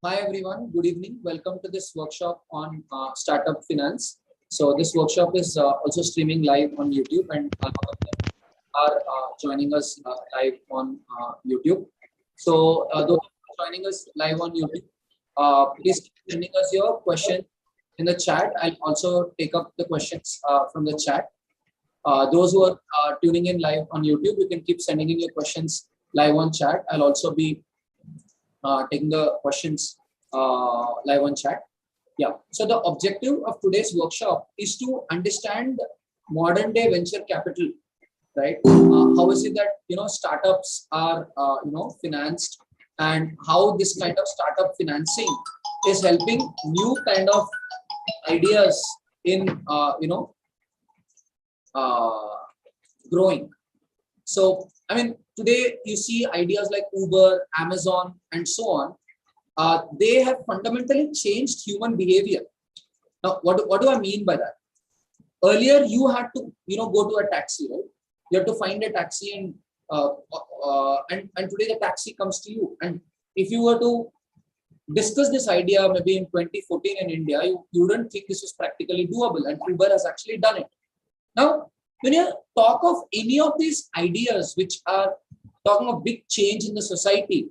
Hi everyone, good evening. Welcome to this workshop on startup finance. So this workshop is also streaming live on YouTube, and a lot of them are joining us live on YouTube. So those who are joining us live on YouTube, please keep sending us your question in the chat. I'll also take up the questions from the chat. Those who are tuning in live on YouTube, you can keep sending in your questions live on chat. I'll also be taking the questions live on chat. Yeah. So the objective of today's workshop is to understand modern day venture capital, right? How is it that startups are financed, and how this kind of startup financing is helping new kind of ideas in growing. So I mean, today you see ideas like Uber, Amazon, and so on. They have fundamentally changed human behavior. Now, what do I mean by that? Earlier, you had to go to a taxi, right? You have to find a taxi, and today the taxi comes to you. And if you were to discuss this idea maybe in 2014 in India, you wouldn't think this was practically doable, and Uber has actually done it. Now, when you talk of any of these ideas which are talking of big change in the society,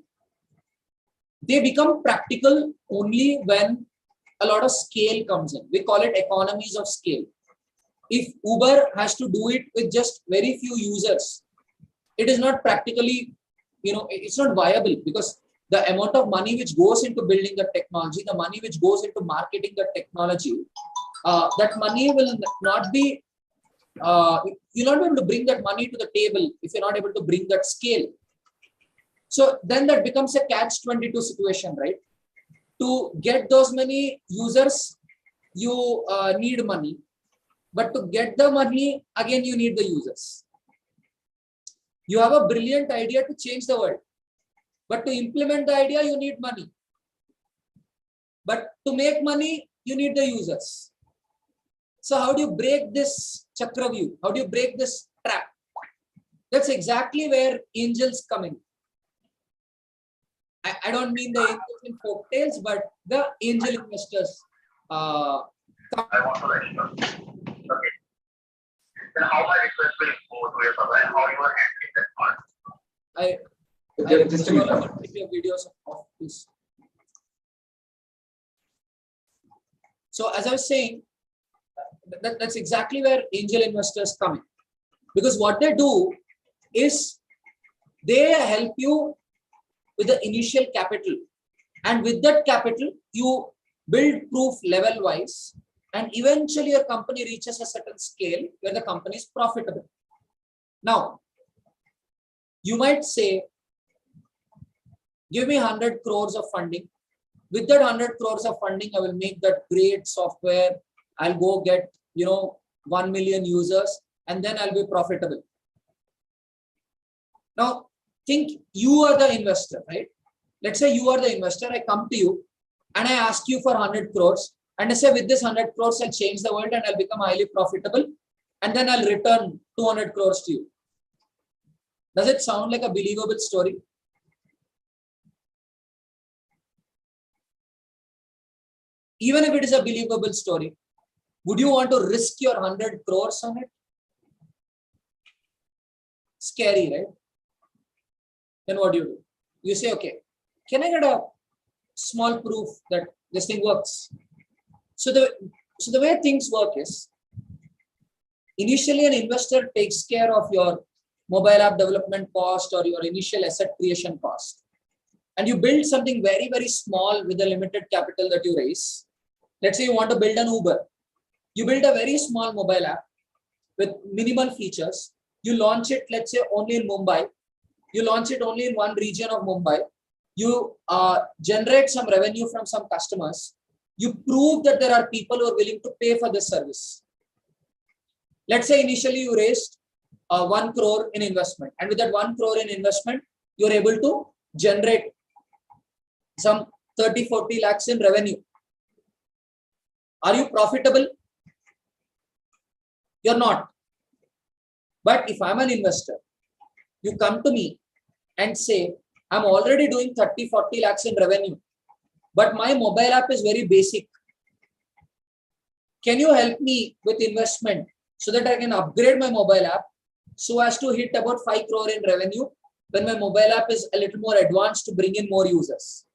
they become practical only when a lot of scale comes in. We call it economies of scale. If Uber has to do it with just very few users, it is not practically, it's not viable, because the amount of money which goes into building the technology, the money which goes into marketing the technology, that money will not be, you'll not be able to bring that money to the table if you're not able to bring that scale. So then that becomes a catch-22 situation, right? To get those many users, you need money. But to get the money, again, you need the users. You have a brilliant idea to change the world. But to implement the idea, you need money. But to make money, you need the users. So how do you break this chakravyu? How do you break this trap? That's exactly where angels come in. I don't mean the angels in folktales, but the angel investors. I want to register. Okay. Then how my request will go to your supply and how you are handling that part? I just give videos of this. So as I was saying, that's exactly where angel investors come in. Because what they do is they help you with the initial capital, and with that capital you build proof level wise, and eventually your company reaches a certain scale where the company is profitable. Now you might say, give me 100 crores of funding. With that 100 crores of funding, I will make that great software. I'll go get 1 million users, and then I'll be profitable. Now think you are the investor, right? Let's say you are the investor. I come to you and I ask you for 100 crores, and I say, with this 100 crores, I'll change the world and I'll become highly profitable, and then I'll return 200 crores to you. Does it sound like a believable story? Even if it is a believable story, would you want to risk your 100 crores on it? Scary, right? Then what do? You say, okay, can I get a small proof that this thing works? So the way things work is, initially an investor takes care of your mobile app development cost or your initial asset creation cost. And you build something very, very small with the limited capital that you raise. Let's say you want to build an Uber. You build a very small mobile app with minimal features. You launch it, let's say, only in Mumbai. You launch it only in one region of Mumbai. You generate some revenue from some customers. You prove that there are people who are willing to pay for this service. Let's say initially you raised 1 crore in investment. And with that 1 crore in investment, you're able to generate some 30-40 lakhs in revenue. Are you profitable? You're not. But if I'm an investor, you come to me and say, I'm already doing 30-40 lakhs in revenue. but my mobile app is very basic. Can you help me with investment so that I can upgrade my mobile app so as to hit about 5 crore in revenue when my mobile app is a little more advanced to bring in more users?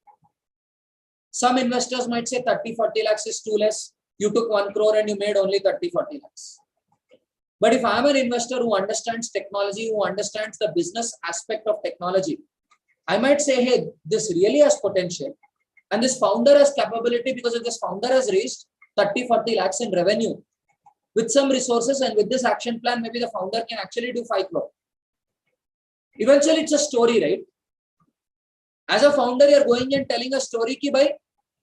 Some investors might say 30-40 lakhs is too less. You took 1 crore and you made only 30-40 lakhs. But if I'm an investor who understands technology, who understands the business aspect of technology, I might say, hey, this really has potential. And this founder has capability, because if this founder has raised 30-40 lakhs in revenue with some resources and with this action plan, maybe the founder can actually do 5 crore. Eventually, it's a story, right? As a founder, you're going and telling a story ki bhai,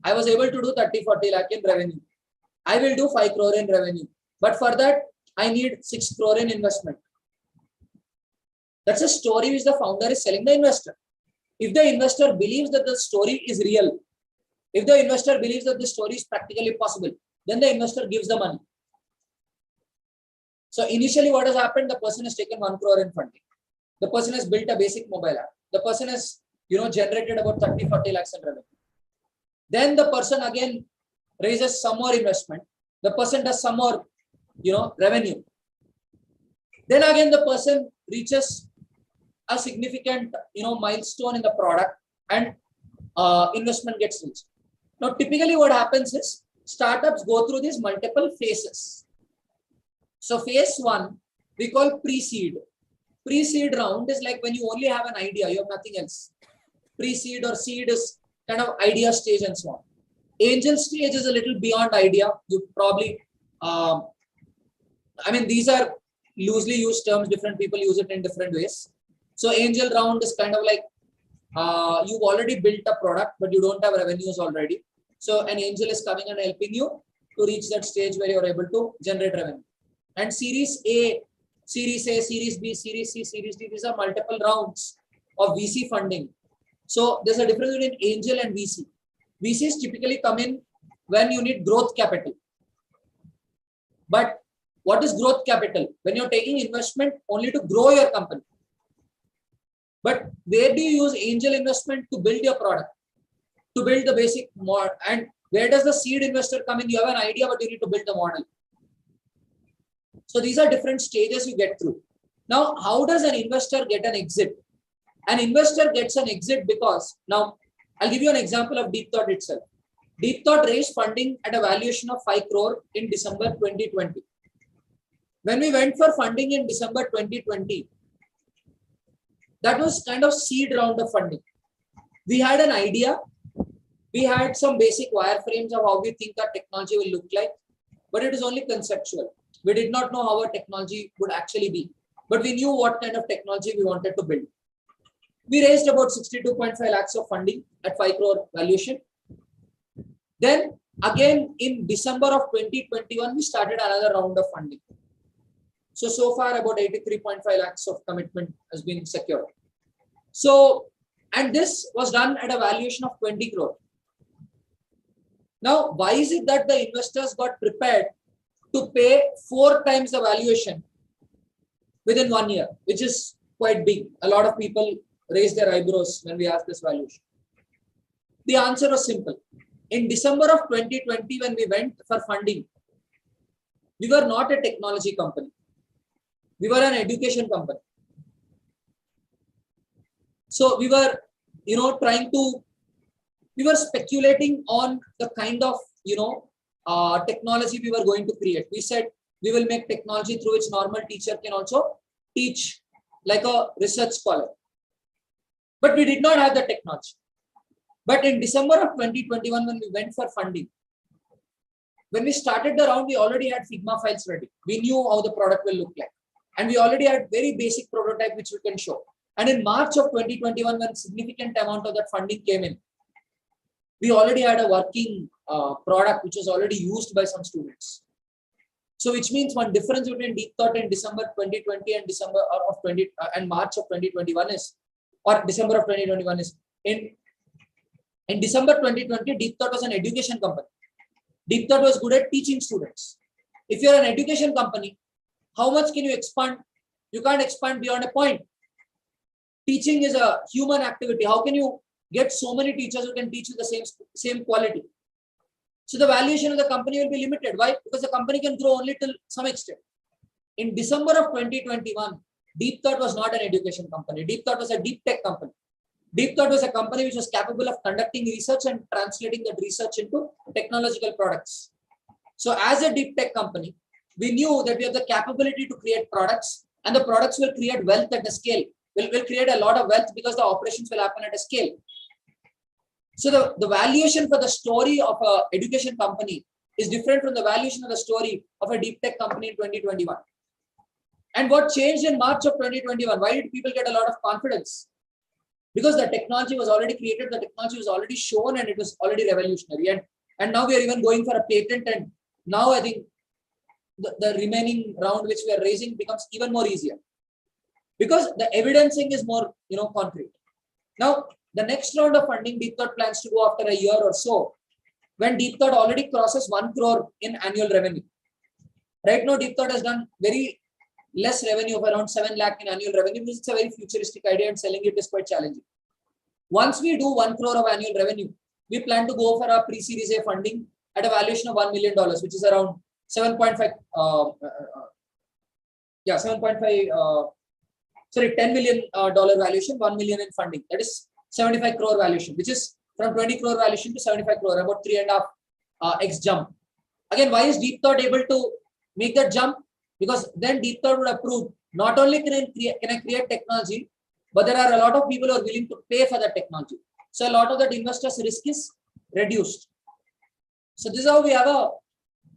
I was able to do 30-40 lakh in revenue. I will do 5 crore in revenue. But for that, I need 6 crore in investment. That's a story which the founder is selling the investor. If the investor believes that the story is real, if the investor believes that the story is practically possible, then the investor gives the money. So initially what has happened, the person has taken 1 crore in funding. The person has built a basic mobile app. The person has generated about 30-40 lakhs in revenue. Then the person again raises some more investment. The person does some more revenue. Then again the person reaches a significant milestone in the product and investment gets reached. Now typically what happens is startups go through these multiple phases. So phase 1 we call pre-seed. Pre-seed round is like when you only have an idea, you have nothing else. Pre-seed or seed is kind of idea stage and so on. Angel stage is a little beyond idea. You probably, these are loosely used terms. Different people use it in different ways. So angel round is kind of like you've already built a product, but you don't have revenues already. So an angel is coming and helping you to reach that stage where you're able to generate revenue. And Series A, Series B, Series C, Series D, these are multiple rounds of VC funding. So there's a difference between angel and VC. VCs typically come in when you need growth capital. But what is growth capital? When you're taking investment only to grow your company. But where do you use angel investment? To build your product, to build the basic model. And where does the seed investor come in? You have an idea, but you need to build the model. So these are different stages you get through. Now, how does an investor get an exit? An investor gets an exit because, now I'll give you an example of Deep Thought itself. Deep Thought raised funding at a valuation of 5 crore in December 2020. When we went for funding in December 2020, that was kind of seed round of funding. We had an idea. We had some basic wireframes of how we think our technology will look like, but it is only conceptual. We did not know how our technology would actually be, but we knew what kind of technology we wanted to build. We raised about 62.5 lakhs of funding at 5 crore valuation. Then again in December of 2021, we started another round of funding. So far about 83.5 lakhs of commitment has been secured. So, and this was done at a valuation of 20 crore. Now, why is it that the investors got prepared to pay 4 times the valuation within 1 year, which is quite big? A lot of people raised their eyebrows when we asked this valuation. The answer was simple. In December of 2020, when we went for funding, we were not a technology company. We were an education company. So we were, we were speculating on the kind of, technology we were going to create. We said we will make technology through which normal teacher can also teach like a research scholar. But we did not have the technology. But in December of 2021, when we went for funding, when we started the round, we already had Figma files ready. We knew how the product will look like. And we already had very basic prototype which we can show. And in March of 2021, when significant amount of that funding came in, we already had a working product which was already used by some students. So which means one difference between Deep Thought in December 2020 and and March of 2021 is, or December of 2021 is, in December 2020, Deep Thought was an education company. Deep Thought was good at teaching students. If you're an education company, how much can you expand? You can't expand beyond a point. Teaching is a human activity. How can you get so many teachers who can teach you the same quality. So the valuation of the company will be limited. Why? Because the company can grow only till some extent. In December of 2021, Deep Thought was not an education company. Deep Thought was a deep tech company. Deep Thought was a company which was capable of conducting research and translating that research into technological products. So as a deep tech company, we knew that we have the capability to create products, and the products will create wealth at a scale. Will create a lot of wealth because the operations will happen at a scale. So the valuation for the story of an education company is different from the valuation of the story of a deep tech company in 2021. And what changed in March of 2021? Why did people get a lot of confidence? Because the technology was already created, the technology was already shown, and it was already revolutionary. And now we are even going for a patent. And now I think the remaining round which we are raising becomes even more easier, because the evidencing is more concrete. Now, the next round of funding, Deep Thought plans to go after a year or so, when Deep Thought already crosses 1 crore in annual revenue. Right now, Deep Thought has done very less revenue of around 7 lakh in annual revenue, because it's a very futuristic idea and selling it is quite challenging. Once we do 1 crore of annual revenue, we plan to go for a pre-series A funding at a valuation of $1 million, which is around 7.5, $10 million valuation, 1 million in funding. That is 75 crore valuation, which is from 20 crore valuation to 75 crore, about 3.5x jump. Again, why is Deep Thought able to make that jump? Because then Deep Thought would have proved not only can I create technology, but there are a lot of people who are willing to pay for that technology. So a lot of that investors' risk is reduced. So this is how we have a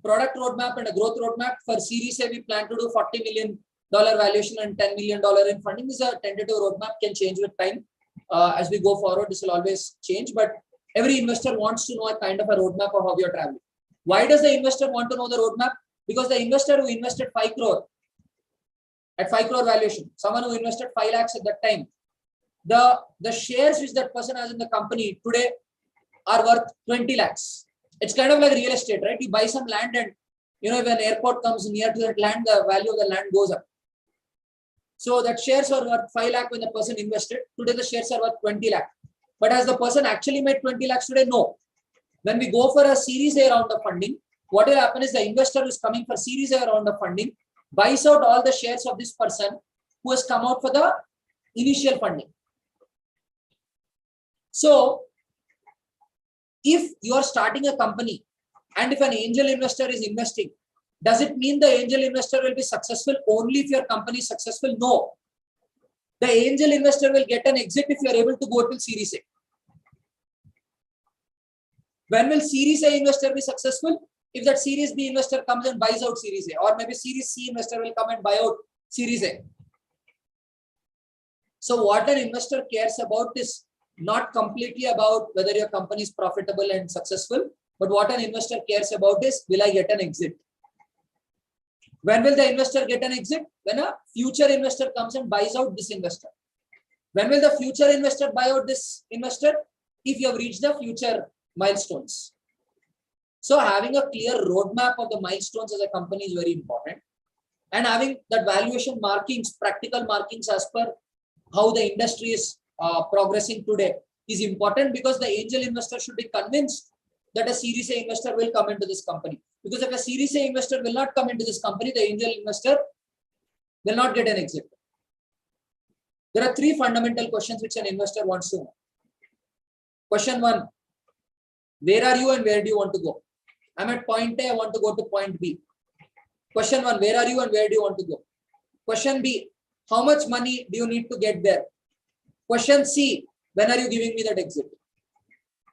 product roadmap and a growth roadmap. For Series A, we plan to do $40 million valuation and $10 million in funding. This is a tentative roadmap, can change with time. As we go forward, this will always change, but every investor wants to know a kind of a roadmap of how you're traveling. Why does the investor want to know the roadmap? Because the investor who invested 5 crore at 5 crore valuation, someone who invested 5 lakhs at that time, the shares which that person has in the company today are worth 20 lakhs. It's kind of like real estate, right? You buy some land, and if an airport comes near to that land, the value of the land goes up. So that shares are worth 5 lakh when the person invested. Today the shares are worth 20 lakh. But has the person actually made 20 lakhs today? No. When we go for a Series A round of funding, what will happen is the investor who is coming for Series A round of funding buys out all the shares of this person who has come out for the initial funding. So if you are starting a company and if an angel investor is investing, does it mean the angel investor will be successful only if your company is successful? No. The angel investor will get an exit if you are able to go till Series A. When will Series A investor be successful? If that Series B investor comes and buys out Series A, or maybe Series C investor will come and buy out Series A. So what an investor cares about is not completely about whether your company is profitable and successful, but what an investor cares about is, will I get an exit? When will the investor get an exit? When a future investor comes and buys out this investor. When will the future investor buy out this investor? If you have reached the future milestones. So having a clear roadmap of the milestones as a company is very important. And having that valuation markings, practical markings as per how the industry is progressing today is important, because the angel investor should be convinced that a Series A investor will come into this company. Because if a Series A investor will not come into this company, the angel investor will not get an exit. There are 3 fundamental questions which an investor wants to know. Question 1, where are you and where do you want to go? I'm at point A, I want to go to point B. Question 1, where are you and where do you want to go? Question B, how much money do you need to get there? Question C, when are you giving me that exit?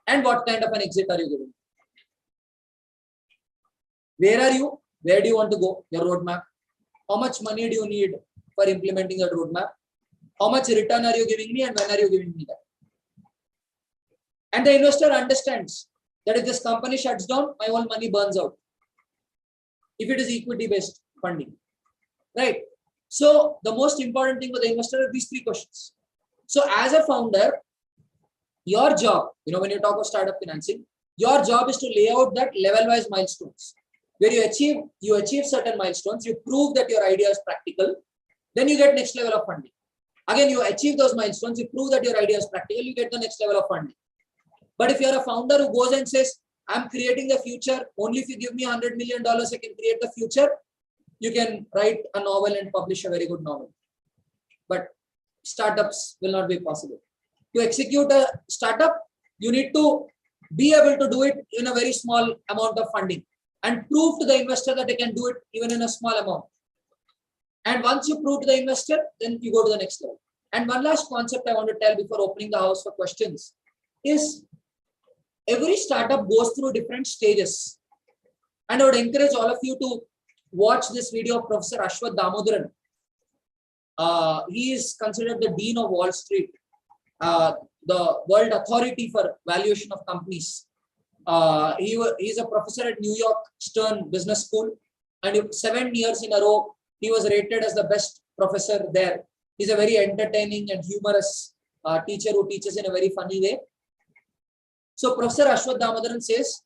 And what kind of an exit are you giving? Where are you? Where do you want to go? Your roadmap. How much money do you need for implementing that roadmap? How much return are you giving me and when are you giving me that? And the investor understands that if this company shuts down, my whole money burns out. If it is equity-based funding, right? So the most important thing for the investor are these 3 questions. So as a founder, your job, when you talk of startup financing, your job is to lay out that level-wise milestones, where you achieve certain milestones, you prove that your idea is practical, then you get next level of funding. Again, you achieve those milestones, you prove that your idea is practical, you get the next level of funding. But if you're a founder who goes and says, I'm creating the future, only if you give me $100 million, I can create the future, you can write a novel and publish a very good novel. But startups will not be possible. To execute a startup, you need to be able to do it in a very small amount of funding and prove to the investor that they can do it even in a small amount. And once you prove to the investor, then you go to the next level. And one last concept I want to tell before opening the house for questions is every startup goes through different stages. And I would encourage all of you to watch this video of Professor Ashwath Damodaran. He is considered the Dean of Wall Street, the world authority for valuation of companies. He is a professor at New York Stern Business School, and 7 years in a row, he was rated as the best professor there. He's a very entertaining and humorous teacher who teaches in a very funny way. So Professor Ashwath Damodaran says,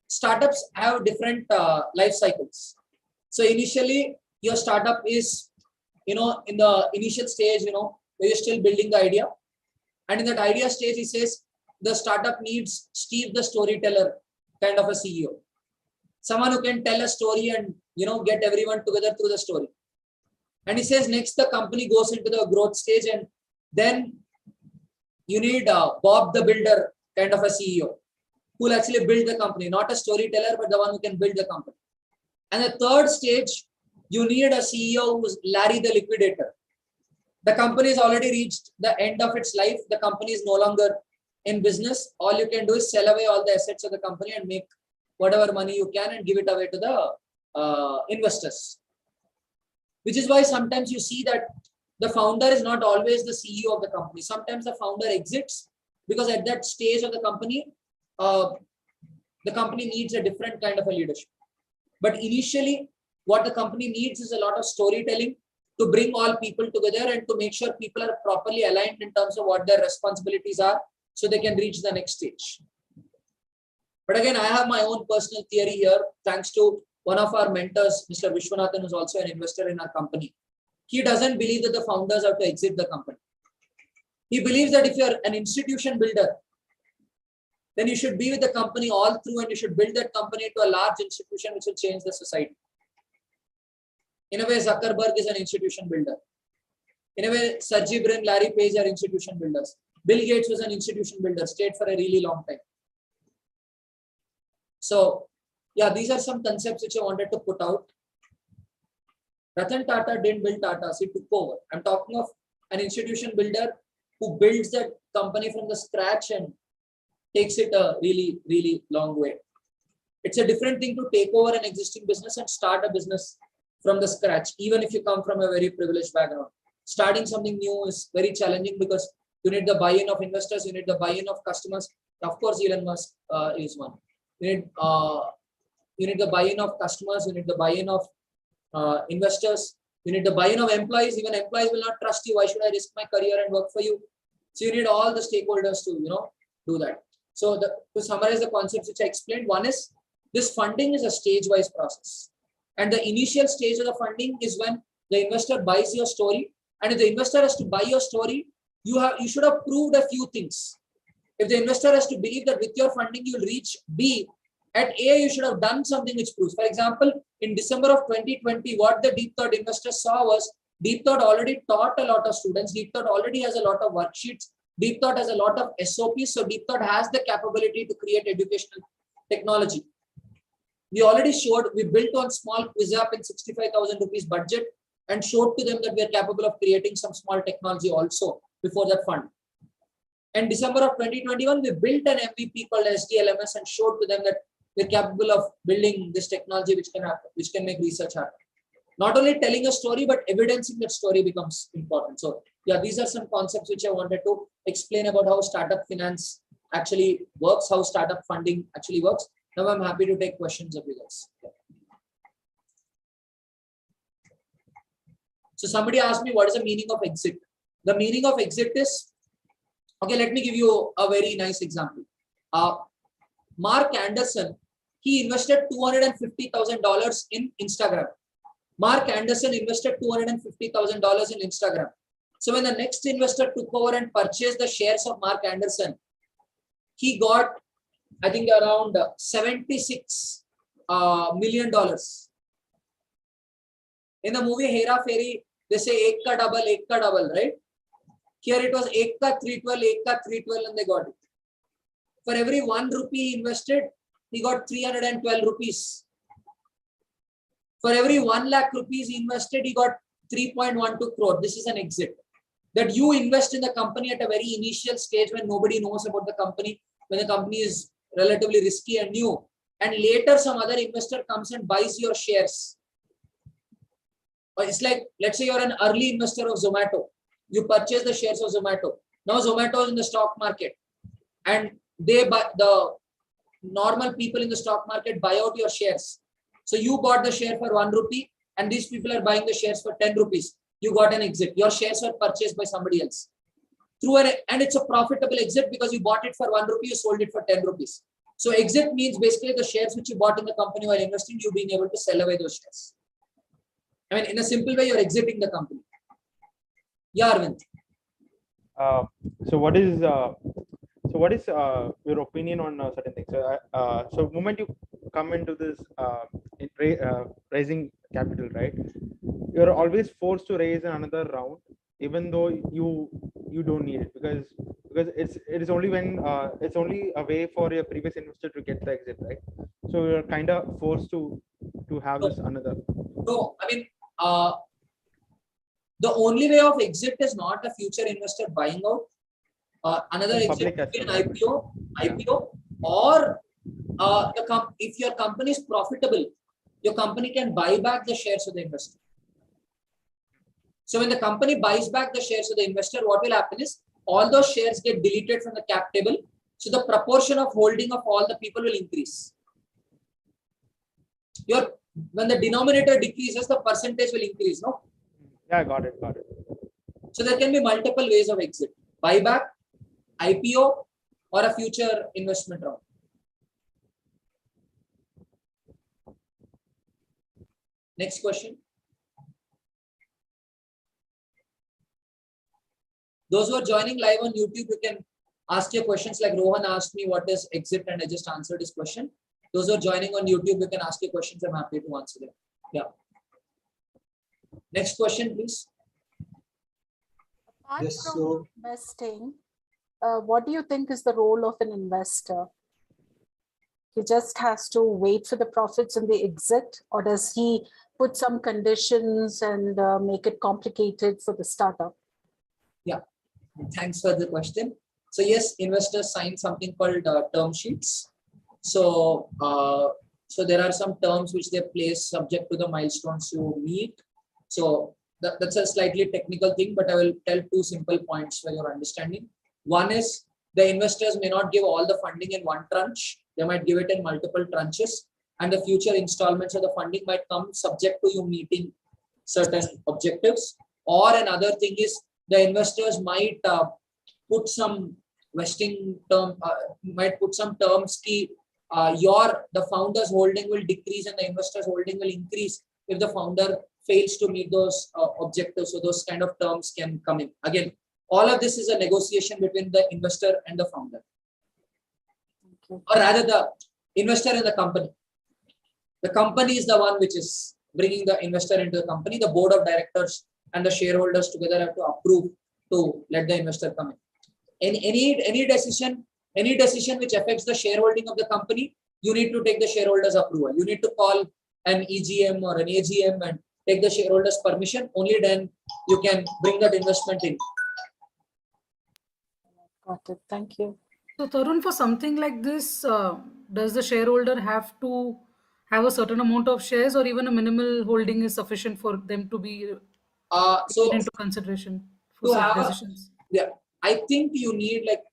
startups have different life cycles. So initially, your startup is, in the initial stage, where you're still building the idea. And in that idea stage, he says, the startup needs Steve the storyteller kind of a CEO. Someone who can tell a story and, get everyone together through the story. And he says, next, the company goes into the growth stage, and then you need Bob the builder kind of a CEO who will actually build the company, not a storyteller, but the one who can build the company. And the third stage, you need a CEO who's Larry the liquidator. The company has already reached the end of its life. The company is no longer in business. All you can do is sell away all the assets of the company and make whatever money you can and give it away to the investors. Which is why sometimes you see that the founder is not always the CEO of the company. Sometimes the founder exits because at that stage of the company needs a different kind of a leadership. But initially, what the company needs is a lot of storytelling to bring all people together and to make sure people are properly aligned in terms of what their responsibilities are so they can reach the next stage. But again, I have my own personal theory here, thanks to one of our mentors, Mr. Vishwanathan, who's also an investor in our company. He doesn't believe that the founders have to exit the company. He believes that if you're an institution builder, then you should be with the company all through and you should build that company into a large institution which will change the society. In a way, Zuckerberg is an institution builder. In a way, Sergey Brin, Larry Page are institution builders. Bill Gates was an institution builder, stayed for a really long time. So, yeah, these are some concepts which I wanted to put out. Ratan Tata didn't build Tata, he took over. I'm talking of an institution builder who builds that company from the scratch and takes it a really, really long way. It's a different thing to take over an existing business and start a business from the scratch, even if you come from a very privileged background. Starting something new is very challenging because you need the buy-in of investors, you need the buy-in of customers. Of course, Elon Musk is one. You need the buy-in of customers, you need the buy-in of investors, you need the buy-in of employees. Even employees will not trust you. Why should I risk my career and work for you? So you need all the stakeholders to do that. So to summarize the concepts which I explained, one is this funding is a stage-wise process. And the initial stage of the funding is when the investor buys your story. And if the investor has to buy your story, you should have proved a few things. If the investor has to believe that with your funding you will reach B, at A you should have done something which proves. For example, in December of 2020, what the Deep Thought investors saw was Deep Thought already taught a lot of students. Deep Thought already has a lot of worksheets. Deep Thought has a lot of SOPs. So Deep Thought has the capability to create educational technology. We already showed, we built on small quiz app in 65,000 rupees budget and showed to them that we are capable of creating some small technology also before that fund. In December of 2021, we built an MVP called SDLMS and showed to them that we're capable of building this technology which can happen, which can make research happen. Not only telling a story, but evidencing that story becomes important. So yeah, these are some concepts which I wanted to explain about how startup finance actually works, how startup funding actually works. Now I'm happy to take questions of you guys. So somebody asked me, what is the meaning of exit? The meaning of exit is, okay, let me give you a very nice example. Mark Anderson, he invested $250,000 in Instagram. Mark Anderson invested $250,000 in Instagram. So when the next investor took over and purchased the shares of Mark Anderson, he got, I think, around $76 million. In the movie Hera Fairy, they say ek ka double, right? Here it was ek ka 312, ek ka 312, and they got it. For every 1 rupee invested, he got 312 rupees. For every 1 lakh rupees he invested, he got 3.12 crore. This is an exit. That you invest in the company at a very initial stage when nobody knows about the company, when the company is relatively risky and new, and later some other investor comes and buys your shares. Or it's like, let's say you're an early investor of Zomato. You purchase the shares of Zomato. Now Zomato is in the stock market, and they buy, the normal people in the stock market buy out your shares. So you bought the share for 1 rupee, and these people are buying the shares for 10 rupees. You got an exit. Your shares were purchased by somebody else. And it's a profitable exit because you bought it for 1 rupee, you sold it for 10 rupees. So exit means basically the shares which you bought in the company while investing, you being able to sell away those shares. I mean, in a simple way, you're exiting the company. Yeah, Arvind. So what is your opinion on certain things? So moment you come into this raising capital, right? You're always forced to raise another round, even though you don't need it, because it is only when it's only a way for your previous investor to get the exit, right? So you're kind of forced to have this another. No, I mean, the only way of exit is not a future investor buying out. Another exit would be an IPO, or if your company is profitable, your company can buy back the shares of the investor. So when the company buys back the shares of the investor, what will happen is all those shares get deleted from the cap table. So the proportion of holding of all the people will increase. When the denominator decreases, the percentage will increase, no? Yeah, got it. So there can be multiple ways of exit: buyback, IPO, or a future investment round. Next question. Those who are joining live on YouTube, you can ask your questions like Rohan asked me what is exit, and I just answered his question. Those who are joining on YouTube, you can ask your questions. I'm happy to answer them. Yeah. Next question, please. Apart from investing, what do you think is the role of an investor? He just has to wait for the profits and the exit, or does he put some conditions and make it complicated for the startup? Yeah, thanks for the question. So yes, investors sign something called term sheets. So there are some terms which they place subject to the milestones you meet. So that's a slightly technical thing, but I will tell 2 simple points for your understanding. One is the investors may not give all the funding in one tranche. They might give it in multiple tranches, and the future installments of the funding might come subject to you meeting certain objectives. Or another thing is the investors might put some vesting term, might put some terms key. The founder's holding will decrease and the investor's holding will increase if the founder fails to meet those objectives. So those kind of terms can come in. Again, all of this is a negotiation between the investor and the founder. Okay. Or rather the investor and the company. The company is the one which is bringing the investor into the company. The board of directors and the shareholders together have to approve to let the investor come in. Any decision which affects the shareholding of the company, you need to take the shareholders' approval. You need to call an EGM or an AGM and take the shareholders' permission. Only then you can bring that investment in. Got it. Thank you. So Tarun, for something like this, does the shareholder have to have a certain amount of shares, or even a minimal holding is sufficient for them to be taken into consideration for such decisions? Yeah, I think you need like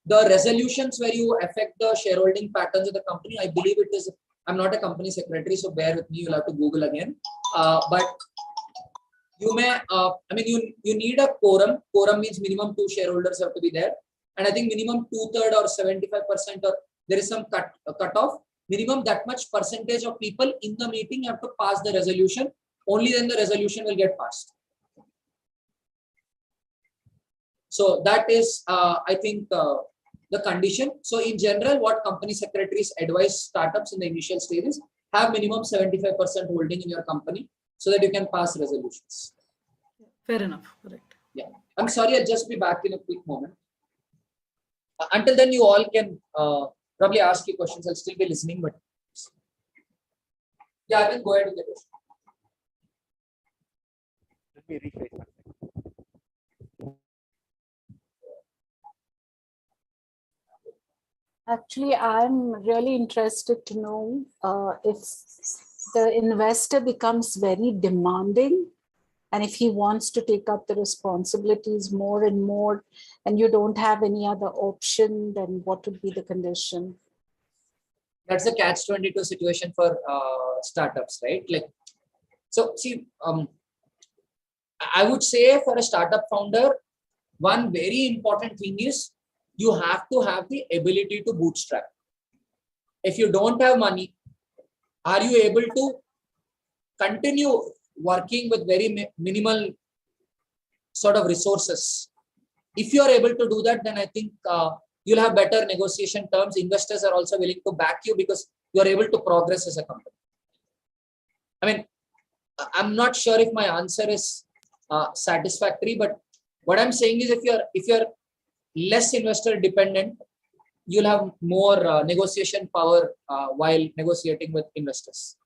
the resolutions where you affect the shareholding patterns of the company. I believe it is. I'm not a company secretary, so bear with me. You'll have to Google again. But you may. You need a quorum. Quorum means minimum 2 shareholders have to be there, and I think minimum 2/3 or 75%, or there is some cutoff. Minimum that much percentage of people in the meeting have to pass the resolution. Only then the resolution will get passed. So that is, I think, the condition. So in general, what company secretaries advise startups in the initial stages, have minimum 75% holding in your company so that you can pass resolutions. Fair enough. Correct. Yeah. I'm sorry, I'll just be back in a quick moment. Until then, you all can probably ask your questions. I'll still be listening, but yeah, I will go ahead with the question. Let me rephrase that. Actually, I'm really interested to know if the investor becomes very demanding and if he wants to take up the responsibilities more and more and you don't have any other option, then what would be the condition? That's a catch-22 situation for startups, right? Like, so see, I would say for a startup founder, one very important thing is you have to have the ability to bootstrap. If you don't have money, are you able to continue working with very minimal sort of resources? If you are able to do that, then I think you'll have better negotiation terms. Investors are also willing to back you because you are able to progress as a company. I mean, I'm not sure if my answer is satisfactory, but what I'm saying is if you're less investor dependent, you'll have more negotiation power while negotiating with investors.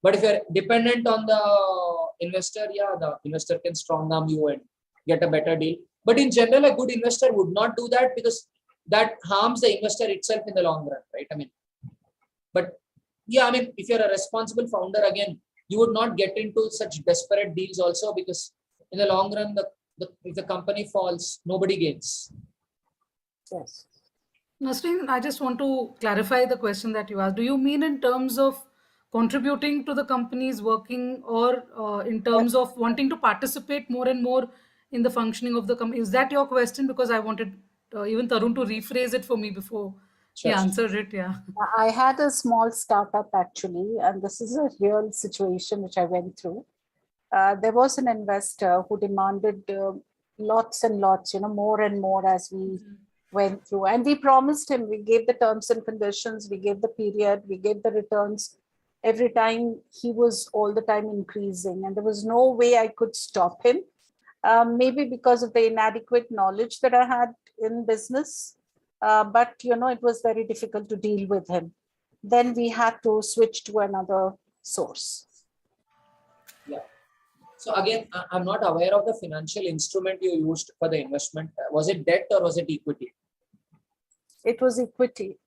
But if you're dependent on the investor, yeah, the investor can strong arm you and get a better deal. But in general, a good investor would not do that because that harms the investor itself in the long run, right? I mean, but yeah, I mean, if you're a responsible founder, again, you would not get into such desperate deals also because in the long run, if the company falls, nobody gains. Yes. Nasreen, I just want to clarify the question that you asked. Do you mean in terms of contributing to the company's working or in terms of wanting to participate more and more in the functioning of the company? Is that your question? Because I wanted even Tarun to rephrase it for me before he Sure. answered it. Yeah. I had a small startup actually, and this is a real situation which I went through. There was an investor who demanded lots and lots, more and more as we went through. And we promised him, we gave the terms and conditions, we gave the period, we gave the returns. Every time he was all the time increasing, and there was no way I could stop him. Maybe because of the inadequate knowledge that I had in business. But, it was very difficult to deal with him. Then we had to switch to another source. Yeah. So again, I'm not aware of the financial instrument you used for the investment. Was it debt or was it equity? It was equity.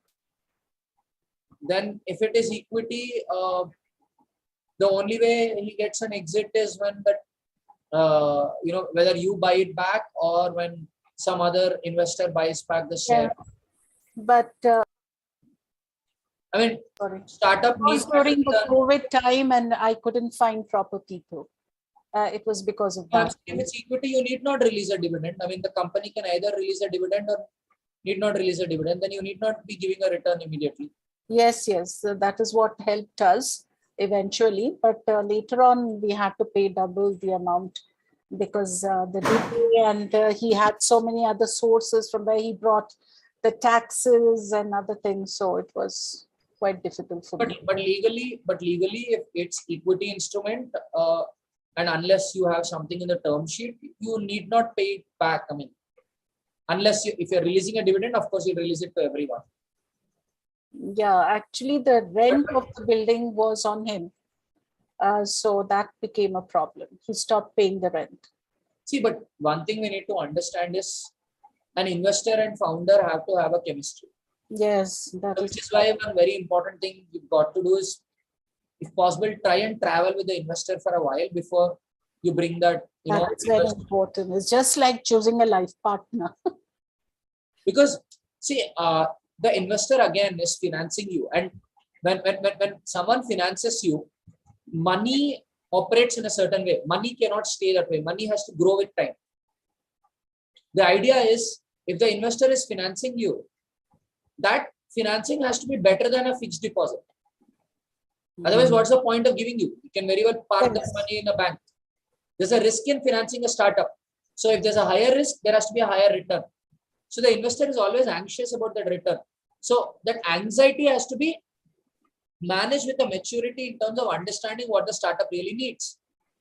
Then if it is equity, the only way he gets an exit is when that, whether you buy it back or when some other investor buys back the share. Yeah. But I mean, sorry. startup It was during the COVID time and I couldn't find proper people. It was because of that. If it's equity, you need not release a dividend. I mean, the company can either release a dividend or need not release a dividend. Then you need not be giving a return immediately. Yes. So that is what helped us eventually. But later on, we had to pay double the amount because the DP and he had so many other sources from where he brought the taxes and other things. So it was quite difficult for me. But legally, if it's equity instrument, and unless you have something in the term sheet, you need not pay it back. I mean, unless if you're releasing a dividend, of course you release it to everyone. Yeah, actually the rent of the building was on him. So that became a problem. He stopped paying the rent. See, but one thing we need to understand is an investor and founder have to have a chemistry. Yes, which is why one very important thing you've got to do is, if possible, try and travel with the investor for a while before you bring that. That's very important. It's just like choosing a life partner. Because see, the investor again is financing you, and when someone finances you, money operates in a certain way. Money cannot stay that way. Money has to grow with time. The idea is, if the investor is financing you, that financing has to be better than a fixed deposit. Otherwise, what's the point of giving you? You can very well park that money in a bank. There's a risk in financing a startup. So if there's a higher risk, there has to be a higher return. So the investor is always anxious about that return. So that anxiety has to be managed with a maturity in terms of understanding what the startup really needs.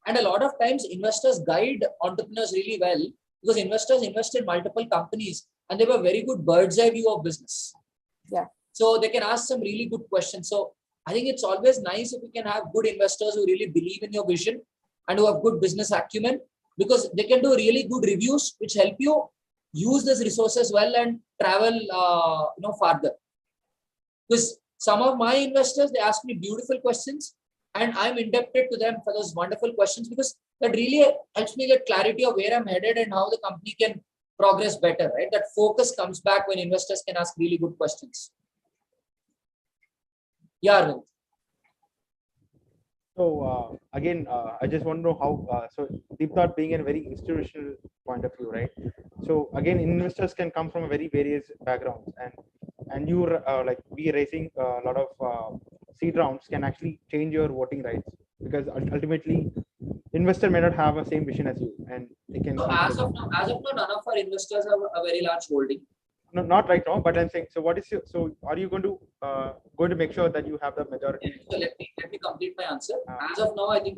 And a lot of times investors guide entrepreneurs really well because investors invest in multiple companies and they have a very good bird's eye view of business. Yeah. So they can ask some really good questions. So I think it's always nice if you can have good investors who really believe in your vision and who have good business acumen, because they can do really good reviews which help you use these resources well and travel farther. Because some of my investors, they ask me beautiful questions and I'm indebted to them for those wonderful questions, because that really helps me get clarity of where I'm headed and how the company can progress better, right? That focus comes back when investors can ask really good questions. Yeah, Arvind. So again, I just want to know how. So Deep Thought being a very institutional point of view, right? So again, investors can come from a very various backgrounds, and you like we raising a lot of seed rounds can actually change your voting rights, because ultimately, investor may not have the same vision as you, and they can. So as of now, none of our investors have a very large holding. No, not right now, but I'm saying. So what is your? So are you going to make sure that you have the majority? So let me complete my answer. As of now, I think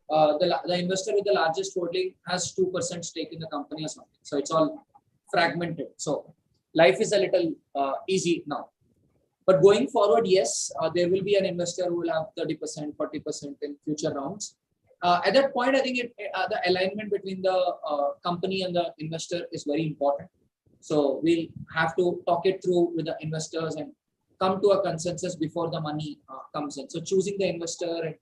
the investor with the largest holding has 2% stake in the company or something. So it's all fragmented. So life is a little easy now. But going forward, yes, there will be an investor who will have 30%, 40% in future rounds. At that point, I think the alignment between the company and the investor is very important. So we'll have to talk it through with the investors and come to a consensus before the money comes in. So choosing the investor and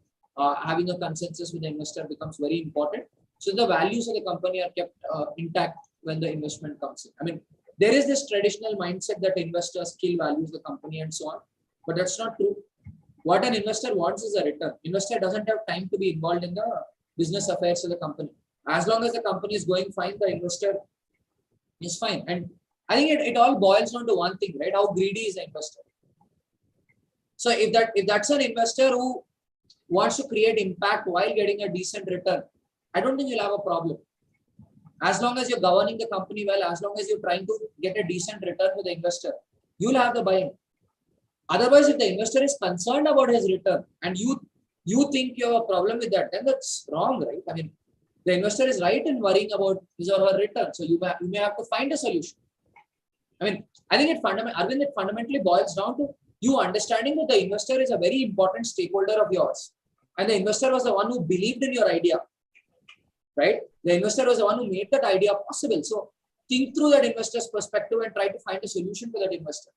having a consensus with the investor becomes very important. So the values of the company are kept intact when the investment comes in. I mean, there is this traditional mindset that investors kill values the company and so on, but that's not true. What an investor wants is a return. Investor doesn't have time to be involved in the business affairs of the company. As long as the company is going fine, the investor is fine. And I think it all boils down to one thing, right? How greedy is the investor? So if that's an investor who wants to create impact while getting a decent return, I don't think you'll have a problem. As long as you're governing the company well, as long as you're trying to get a decent return with the investor, you'll have the buy-in. Otherwise, if the investor is concerned about his return and you think you have a problem with that, then that's wrong, right? I mean, the investor is right in worrying about his or her return. So you may have to find a solution. I mean, I think it fundamentally boils down to you understanding that the investor is a very important stakeholder of yours. And the investor was the one who believed in your idea, right? The investor was the one who made that idea possible. So think through that investor's perspective and try to find a solution for that investor.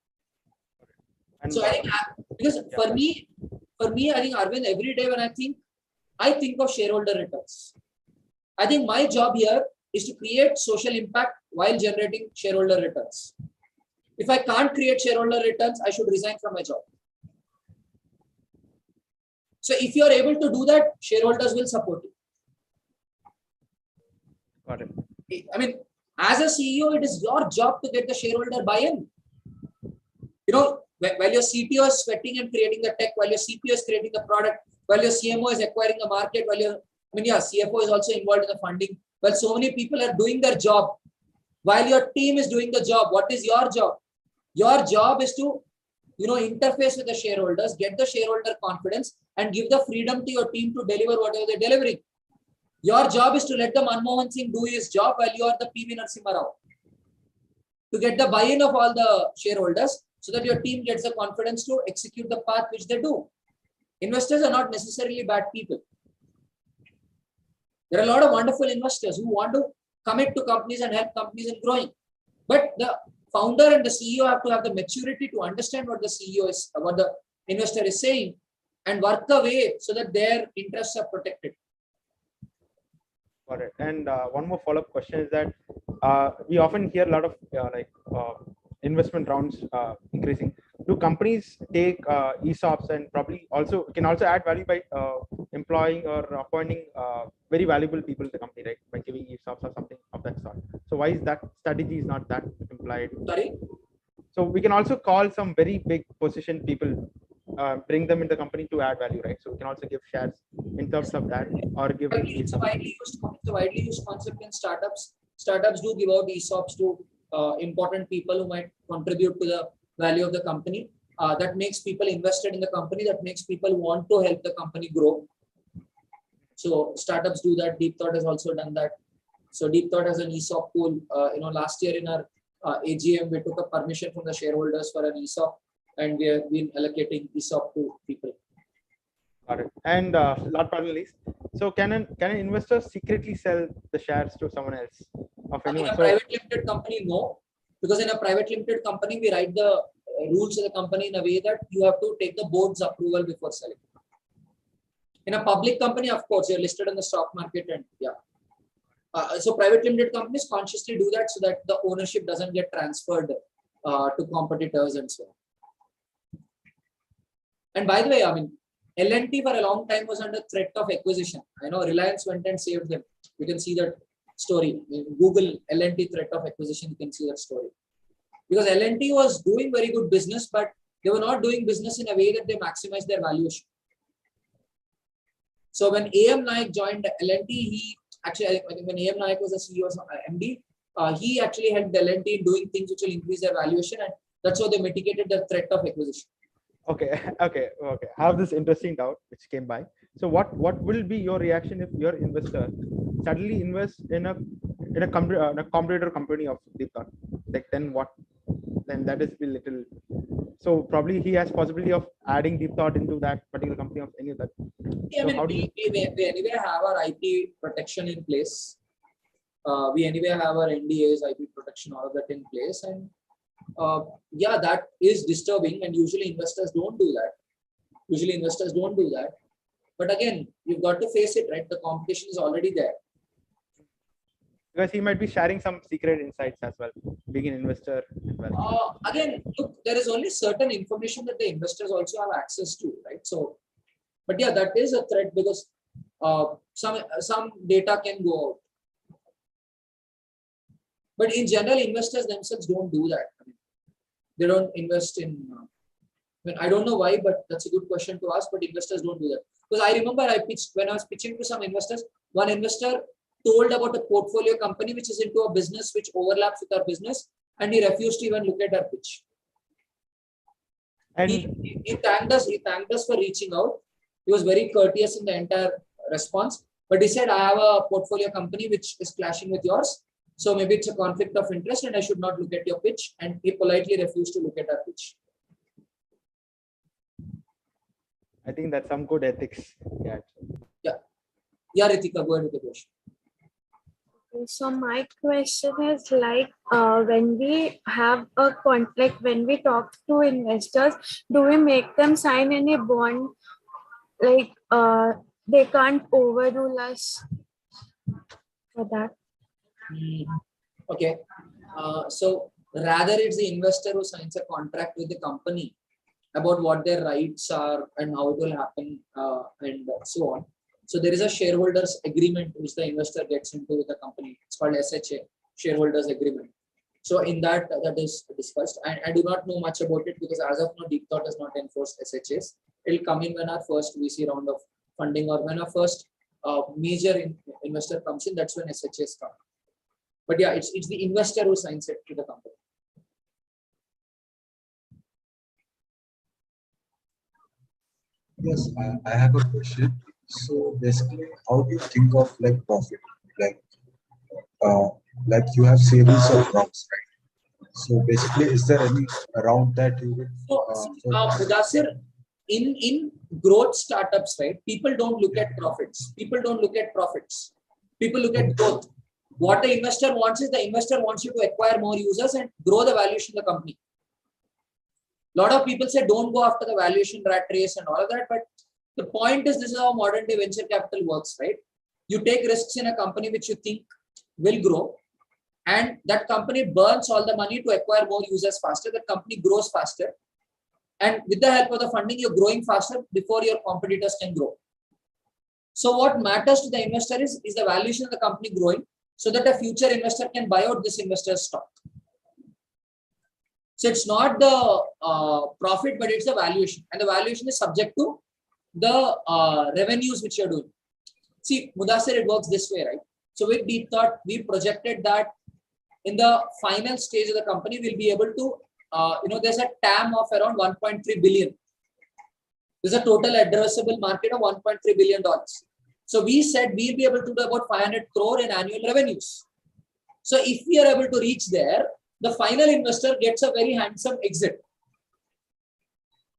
And so I think, because for me, I think, Arvind, every day when I think of shareholder returns. I think my job here is to create social impact while generating shareholder returns. If I can't create shareholder returns, I should resign from my job. So if you are able to do that, shareholders will support you. Got it. I mean, as a CEO, it is your job to get the shareholder buy-in. You know, while your CTO is sweating and creating the tech, while your CPO is creating the product, while your CMO is acquiring the market, CFO is also involved in the funding. Well, so many people are doing their job. While your team is doing the job, what is your job? Your job is to, interface with the shareholders, get the shareholder confidence, and give the freedom to your team to deliver whatever they're delivering. Your job is to let the Manmohan Singh do his job while you are the PV Narasimha Rao. To get the buy-in of all the shareholders so that your team gets the confidence to execute the path which they do. Investors are not necessarily bad people. There are a lot of wonderful investors who want to commit to companies and help companies in growing. But the founder and the CEO have to have the maturity to understand what the CEO is, what the investor is saying, and work the way so that their interests are protected. Got it. And one more follow-up question is that we often hear a lot of investment rounds increasing. Do companies take ESOPs and probably can also add value by employing or appointing very valuable people in the company, right? By giving ESOPs or something of that sort. So why is that strategy is not that implied? Sorry? So we can also call some very big position people, bring them in the company to add value, right? So we can also give shares in terms of that, or give. It's a widely used concept in startups. startups do give out ESOPs to important people who might contribute to the value of the company. That makes people invested in the company. That makes people want to help the company grow. So startups do that. Deep Thought has also done that. So Deep Thought has an ESOP pool. Last year in our AGM, we took a permission from the shareholders for an ESOP, and we have been allocating ESOP to people. Got it. And last but not least, so can an investor secretly sell the shares to someone else of anyone? In a private limited company, no, because in a private limited company, we write the rules of the company in a way that you have to take the board's approval before selling. In a public company, of course, you're listed on the stock market, and so private limited companies consciously do that so that the ownership doesn't get transferred to competitors and so on. And by the way, I mean, L&T for a long time was under threat of acquisition. I know Reliance went and saved them. You can see that story. In Google L&T threat of acquisition, you can see that story. Because L&T was doing very good business, but they were not doing business in a way that they maximize their valuation. So when A.M. Naik joined L&T, he actually, I think when A.M. Naik was the CEO of MD, he actually helped L&T in doing things which will increase their valuation, and that's how they mitigated the threat of acquisition. Okay. I have this interesting doubt which came by. So what will be your reaction if your investor suddenly invests in a competitor company of Deep Thought? Like then what? Then that is a little. So probably he has possibility of adding Deep Thought into that particular company of any of that. Yeah, So I mean, we anyway have our IP protection in place. We anyway have our NDAs, IP protection, all of that in place, and that is disturbing. And usually investors don't do that. But again, you've got to face it, right? The competition is already there. Because he might be sharing some secret insights as well, being an investor as well. Again, look, there is only certain information that the investors also have access to, right? So, but yeah, that is a threat because some data can go out. But in general, investors themselves don't do that. I mean, they don't invest in. I don't know why, but that's a good question to ask. But investors don't do that because I remember when I was pitching to some investors. One investor told about a portfolio company which is into a business which overlaps with our business, and he refused to even look at our pitch. And he thanked us. He thanked us for reaching out. He was very courteous in the entire response. But he said, "I have a portfolio company which is clashing with yours. So maybe it's a conflict of interest and I should not look at your pitch." And he politely refused to look at our pitch. I think that's some good ethics. Yeah, Ritika, go ahead with the question. So my question is like when we have a contract, when we talk to investors, do we make them sign any bond? Like they can't overrule us for that. Okay. So rather it's the investor who signs a contract with the company about what their rights are and how it will happen and so on. So there is a shareholders agreement which the investor gets into with the company. It's called SHA, shareholders agreement. So in that is discussed. I do not know much about it because as of now, Deep Thought has not enforced SHAs. It will come in when our first VC round of funding or when our first major investor comes in. That's when SHAs come. But yeah, it's the investor who signs it to the company. Yes, I have a question. So basically, how do you think of like profit? Like you have series of rounds, right? So basically, is there any round that you will? Mudasir, in growth startups, right? People don't look at profits. People look at growth. What the investor wants is the investor wants you to acquire more users and grow the valuation of the company. A lot of people say don't go after the valuation rat race and all of that, but the point is this is how modern day venture capital works, right? You take risks in a company which you think will grow, and that company burns all the money to acquire more users faster. The company grows faster, and with the help of the funding, you're growing faster before your competitors can grow. So what matters to the investor is the valuation of the company growing, so that a future investor can buy out this investor's stock. So it's not the profit, but it's the valuation, and the valuation is subject to the revenues which you're doing. See, Mudasir, it works this way, right? So with Deep Thought, we projected that in the final stage of the company, we'll be able to, there's a TAM of around 1.3 billion. There's a total addressable market of $1.3 billion. So we said we'll be able to do about 500 crore in annual revenues. So if we are able to reach there, the final investor gets a very handsome exit.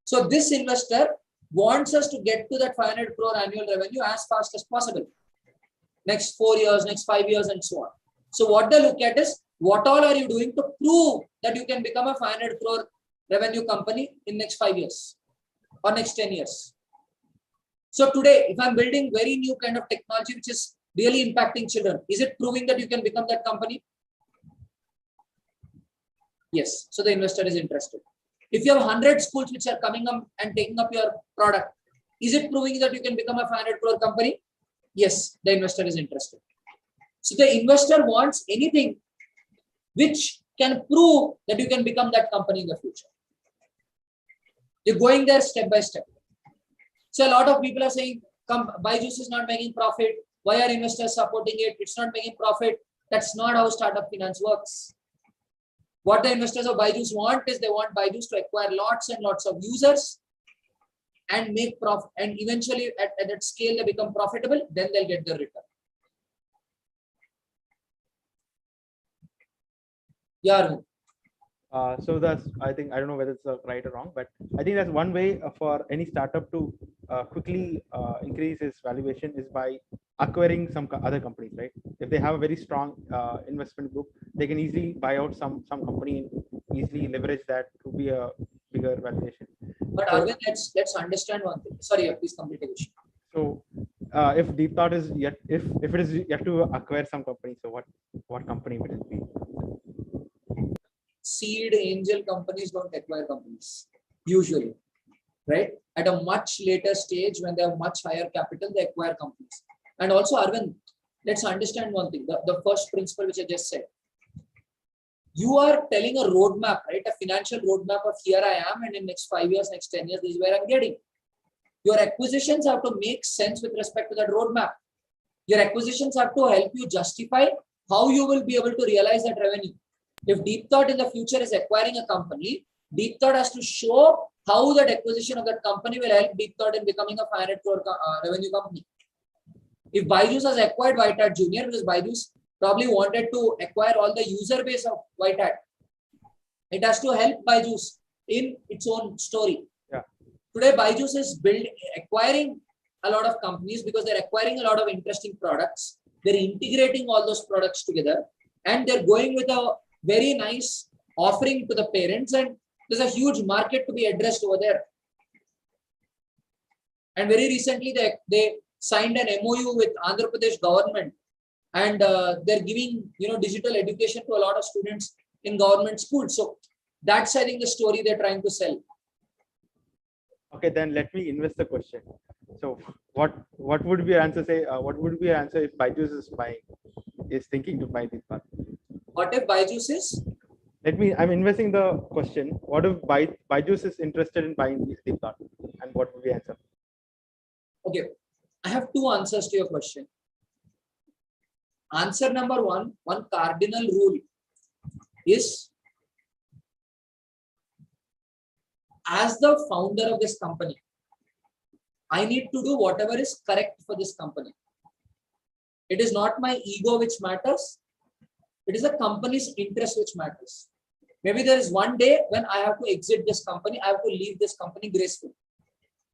So this investor wants us to get to that 500 crore annual revenue as fast as possible. Next 4 years, next 5 years, and so on. So what they look at is, what all are you doing to prove that you can become a 500 crore revenue company in next 5 years or next 10 years? So today, if I'm building very new kind of technology, which is really impacting children, is it proving that you can become that company? Yes. So the investor is interested. If you have 100 schools which are coming up and taking up your product, is it proving that you can become a 500 crore company? Yes, the investor is interested. So the investor wants anything which can prove that you can become that company in the future. You're going there step by step. So a lot of people are saying, Byju's is not making profit. Why are investors supporting it? It's not making profit. That's not how startup finance works. What the investors of Byju's want is, they want Byju's to acquire lots and lots of users and make profit. And eventually at that scale, they become profitable. Then they'll get their return. Yeah. So that's, I think, I don't know whether it's right or wrong, but I think that's one way for any startup to quickly increase its valuation is by acquiring some other companies, right? If they have a very strong investment book, they can easily buy out some company and easily leverage that to be a bigger valuation. But Arvind, let's understand one thing. Sorry, please complete the question. So if Deep Thought is yet, if it is yet to acquire some company, so what company would it be? Seed angel companies don't acquire companies usually, right? At a much later stage, when they have much higher capital, they acquire companies. And also, Arvind, let's understand one thing, the first principle which I just said. You are telling a roadmap, right? A financial roadmap of here I am, and in next 5 years, next 10 years, this is where I'm getting. Your acquisitions have to make sense with respect to that roadmap. Your acquisitions have to help you justify how you will be able to realize that revenue. If Deep Thought in the future is acquiring a company, Deep Thought has to show how that acquisition of that company will help Deep Thought in becoming a 500 crore revenue company. If Byju's has acquired White Hat Junior, because Byju's probably wanted to acquire all the user base of White Hat, it has to help Byju's in its own story. Yeah. Today, Byju's is acquiring a lot of companies because they're acquiring a lot of interesting products. They're integrating all those products together, and they're going with a very nice offering to the parents, and there's a huge market to be addressed over there. And very recently they signed an MOU with Andhra Pradesh government, and they're giving digital education to a lot of students in government schools. So that's, I think, the story they're trying to sell. Okay, then let me invest the question. So what would be your answer? Say what would be your answer if Byju's is thinking to buy Deep Thought? What if Byju's is? I'm investing the question. What if Byju's is interested in buying Deep Thought, and what would be the answer? Okay, I have two answers to your question. Answer number one cardinal rule is, as the founder of this company, I need to do whatever is correct for this company. It is not my ego which matters. It is the company's interest which matters. Maybe there is one day when I have to exit this company, I have to leave this company gracefully.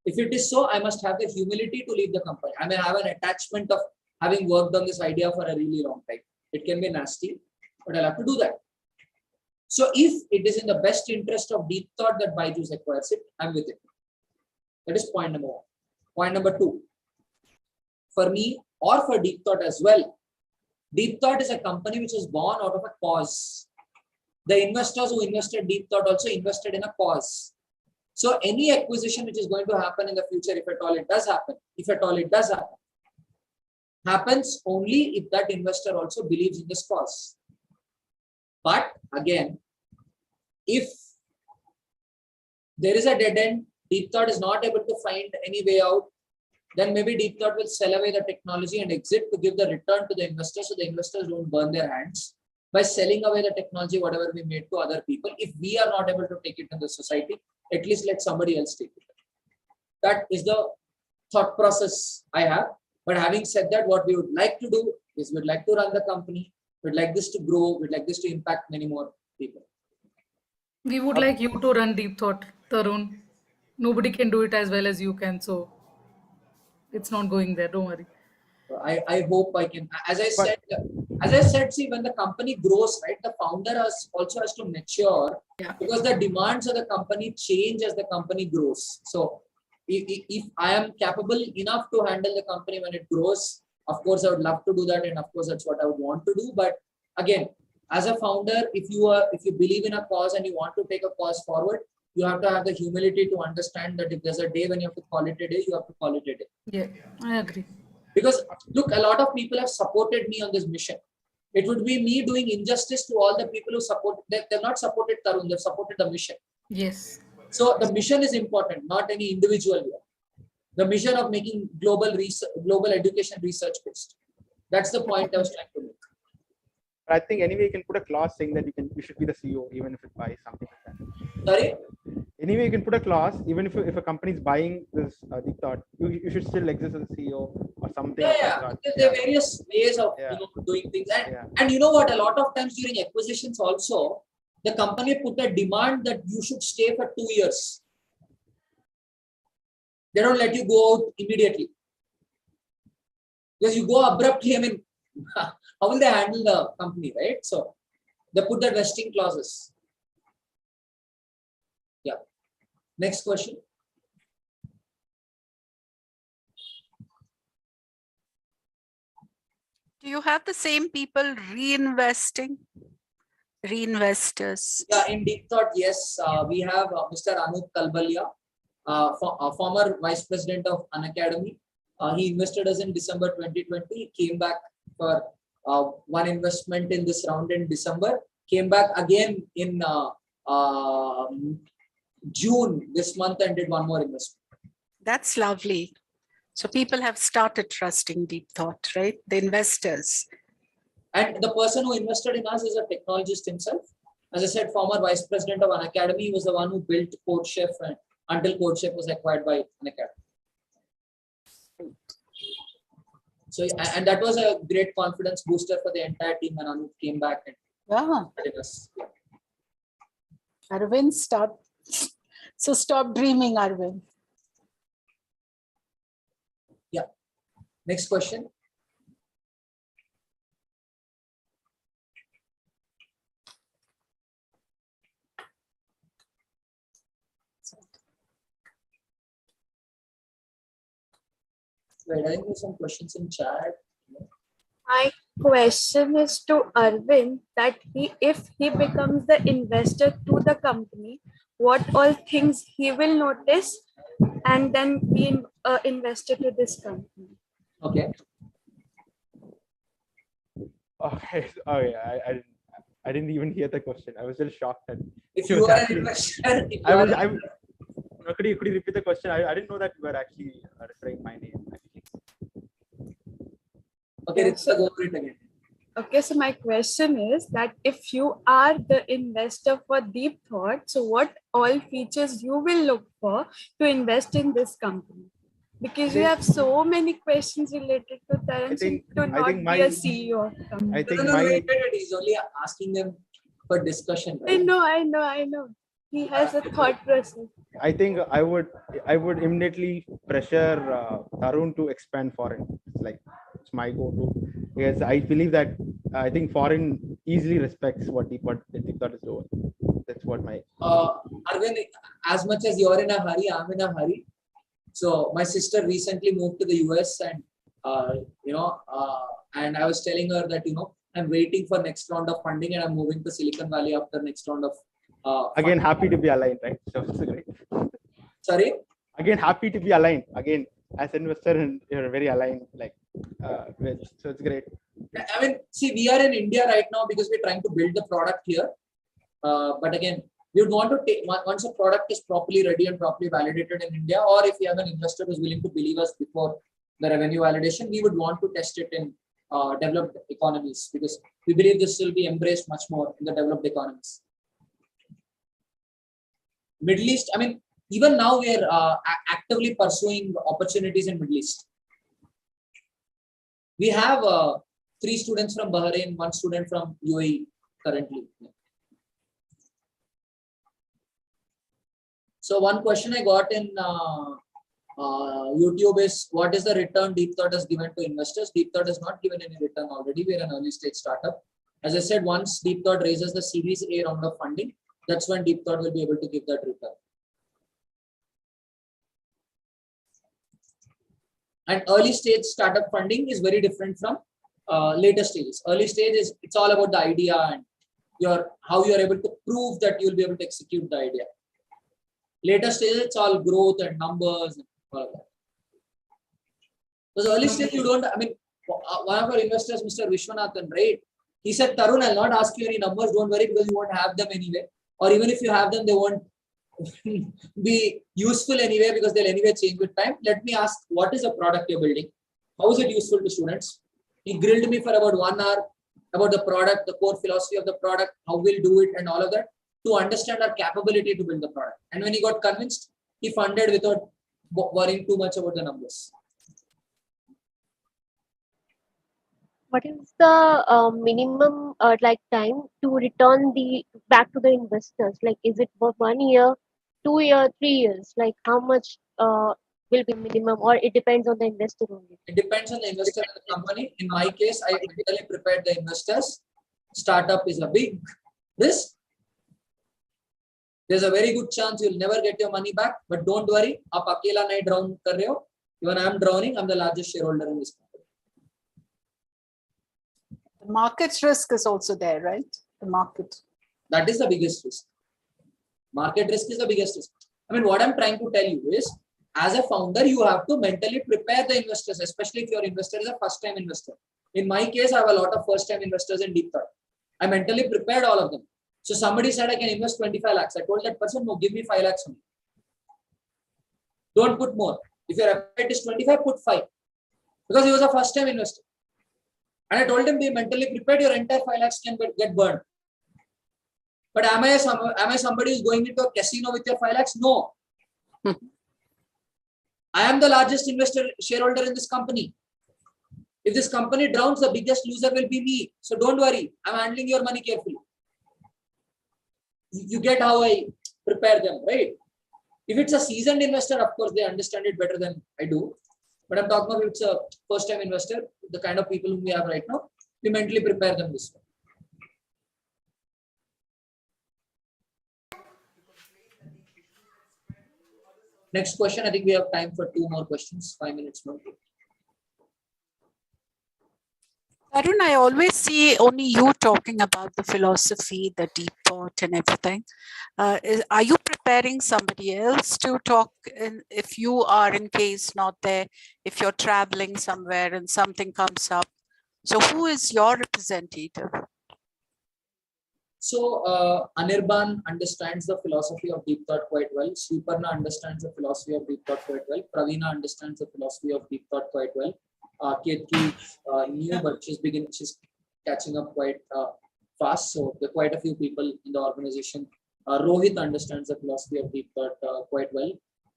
If it is so, I must have the humility to leave the company. I may have an attachment of having worked on this idea for a really long time. It can be nasty, but I'll have to do that. So if it is in the best interest of Deep Thought that Byju's acquires it, I'm with it. That is point number one. Point number two, for me or for Deep Thought as well, Deep Thought is a company which is born out of a cause. The investors who invested Deep Thought also invested in a cause. So any acquisition which is going to happen in the future, if at all it does happen, happens only if that investor also believes in this cause. But again, if there is a dead end, Deep Thought is not able to find any way out, then maybe Deep Thought will sell away the technology and exit to give the return to the investors, so the investors don't burn their hands by selling away the technology, whatever we made, to other people. If we are not able to take it in the society, at least let somebody else take it. That is the thought process I have. But having said that, what we would like to do is we'd like to run the company. We'd like this to grow. We'd like this to impact many more people. We would like you to run Deep Thought, Tarun. Nobody can do it as well as you can, so it's not going there. Don't worry. So I hope I can. As I said, see, when the company grows, right, the founder also has to mature, because the demands of the company change as the company grows. So if I am capable enough to handle the company when it grows, of course I would love to do that, and of course that's what I would want to do. But again, as a founder, if you believe in a cause and you want to take a cause forward, you have to have the humility to understand that if there's a day when you have to call it a day, you have to call it a day. Yeah, I agree. Because look, a lot of people have supported me on this mission. It would be me doing injustice to all the people who support. They've not supported Tarun, they've supported the mission. Yes. So the mission is important, not any individual here. The mission of making global education research based. That's the point I was trying to make. I think anyway you can put a clause saying that you should be the CEO even if it buys something like that. Sorry? Anyway, you can put a clause even if a company is buying this Deep Thought, you should still exist as a CEO or something. Yeah. There are various ways of doing things, and you know what? A lot of times during acquisitions also, the company put a demand that you should stay for 2 years. They don't let you go out immediately. Because you go abruptly, I mean, how will they handle the company, right? So they put the vesting clauses. Yeah. Next question. Do you have the same people reinvestors? Yeah, in Deep Thought, yes. We have Mr. Anup Kalbalia, former vice president of Unacademy. He invested us in December 2020. He came back for one investment in this round in December. Came back again in June this month and did one more investment. That's lovely. So people have started trusting Deep Thought, right? The investors. And the person who invested in us is a technologist himself. As I said, former vice president of Unacademy. He was the one who built CodeChef until CodeChef was acquired by Unacademy. So, and that was a great confidence booster for the entire team when Anup came back and started us. Yeah. Arvind, stop. So stop dreaming, Arvind. Yeah. Next question. Right, I think there's some questions in chat. My question is to Arvind that if he becomes the investor to the company, what all things he will notice and then be invested to this company. Okay. Okay. I didn't even hear the question. I was just shocked that if you are an investor, could you repeat the question? I didn't know that you were actually referring my name. Okay, Ritika, go for it again. Okay, so my question is that if you are the investor for Deep Thought, so what all features you will look for to invest in this company? Because you have so many questions related to Tarun to not be a CEO of the company. I think he's only asking them for discussion. Right? I know. He has a thought process. I think I would immediately pressure Tarun to expand foreign. It's my go-to, because I believe that I think foreign easily respects what Deep Thought is doing. That's what my Arvind, as much as you're in a hurry, I'm in a hurry. So my sister recently moved to the US, and and I was telling her that I'm waiting for next round of funding, and I'm moving to Silicon Valley after next round of. Again, happy to be aligned, right? So it's great. Sorry. Again, happy to be aligned. Again, as an investor, and you're very aligned. So it's great. I mean, see, we are in India right now because we're trying to build the product here. But again, We would want to take, once a product is properly ready and properly validated in India, or if we have an investor who's willing to believe us before the revenue validation, we would want to test it in developed economies, because we believe this will be embraced much more in the developed economies. Middle East, I mean, even now we are actively pursuing opportunities in Middle East. We have 3 students from Bahrain, 1 student from UAE currently. So one question I got in YouTube is, what is the return Deep Thought has given to investors? Deep Thought has not given any return already. We are an early stage startup. As I said, once Deep Thought raises the Series A round of funding, that's when Deep Thought will be able to give that return. And early stage startup funding is very different from later stages. Early stage is, it's all about the idea and how you are able to prove that you will be able to execute the idea. Later stage, it's all growth and numbers and all of that. Because early stage, you don't, I mean, one of our investors, Mr. Vishwanathan, right? He said, Tarun, I'll not ask you any numbers, don't worry, because you won't have them anyway. Or even if you have them, they won't be useful anyway, because they'll anyway change with time. Let me ask, what is the product you're building? How is it useful to students? He grilled me for about 1 hour about the product, the core philosophy of the product, how we'll do it and all of that, to understand our capability to build the product. And when he got convinced, he funded without worrying too much about the numbers. What is the minimum like time to return back to the investors? Like, is it for 1 year, 2 years, 3 years? Like, how much will be minimum, or it depends on the investor only? It depends on the investor and the company. In my case, I mentally prepared the investors. Startup is a big risk. There's a very good chance you'll never get your money back, but don't worry. Aap akela nahi drown kar rahe ho. Even I'm drowning, I'm the largest shareholder in this company. The market risk is also there, right? The market. That is the biggest risk. Market risk is the biggest risk. I mean, what I'm trying to tell you is, as a founder, you have to mentally prepare the investors, especially if your investor is a first-time investor. In my case, I have a lot of first-time investors in Deep Thought. I mentally prepared all of them. So somebody said, I can invest 25 lakhs. I told that person, no, give me 5 lakhs only. Don't put more. If your appetite is 25, put 5. Because he was a first-time investor. And I told him, be mentally prepared, your entire 5 lakhs can get burned. But am I somebody who's going into a casino with your 5 lakhs? No. I am the largest shareholder in this company. If this company drowns, the biggest loser will be me. So don't worry. I'm handling your money carefully. You get how I prepare them, right? If it's a seasoned investor, of course, they understand it better than I do. But I'm talking about if it's a first-time investor, the kind of people who we have right now, we mentally prepare them this way. Next question, I think we have time for 2 more questions, 5 minutes more. Arun, I always see only you talking about the philosophy, the deep thought and everything. Are you preparing somebody else to talk if you are in case not there, if you're traveling somewhere and something comes up? So who is your representative? So Anirban understands the philosophy of Deep Thought quite well. Suparna understands the philosophy of Deep Thought quite well. Pravina understands the philosophy of Deep Thought quite well. Ketki new, but she's catching up quite fast. So there are quite a few people in the organization. Rohit understands the philosophy of Deep Thought quite well.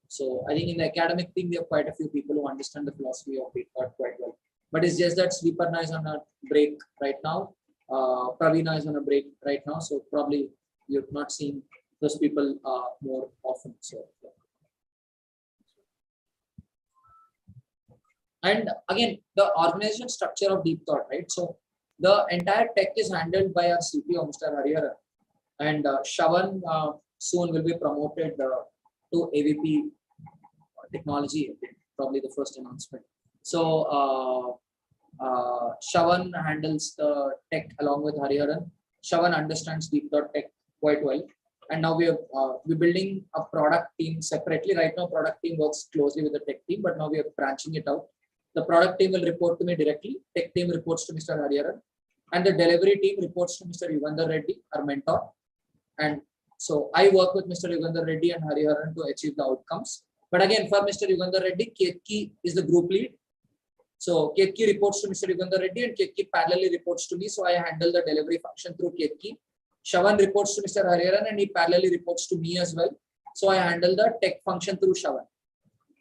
So I think in the academic team, we have quite a few people who understand the philosophy of Deep Thought quite well. But it's just that Suparna is on a break right now. Pravina is on a break right now. So probably you've not seen those people more often. So. Yeah. And again, the organization structure of Deep Thought, right? So the entire tech is handled by our CPO, Mr. Hariharan, and Shavan soon will be promoted to AVP technology, probably the first announcement. So Shavan handles the tech along with Hariharan. Shavan understands Deep Thought tech quite well. And now we're building a product team separately. Right now, product team works closely with the tech team, but now we are branching it out. The product team will report to me directly. Tech team reports to Mr. Hariharan. And the delivery team reports to Mr. Yugandhar Reddy, our mentor. And So I work with Mr. Yugandhar Reddy and Hariharan to achieve the outcomes. But again, for Mr. Yugandhar Reddy, Ketki is the group lead. So Ketki reports to Mr. Yugandhar Reddy and Ketki parallelly reports to me. So I handle the delivery function through Ketki. Shavan reports to Mr. Hariharan and he parallelly reports to me as well. So I handle the tech function through Shavan.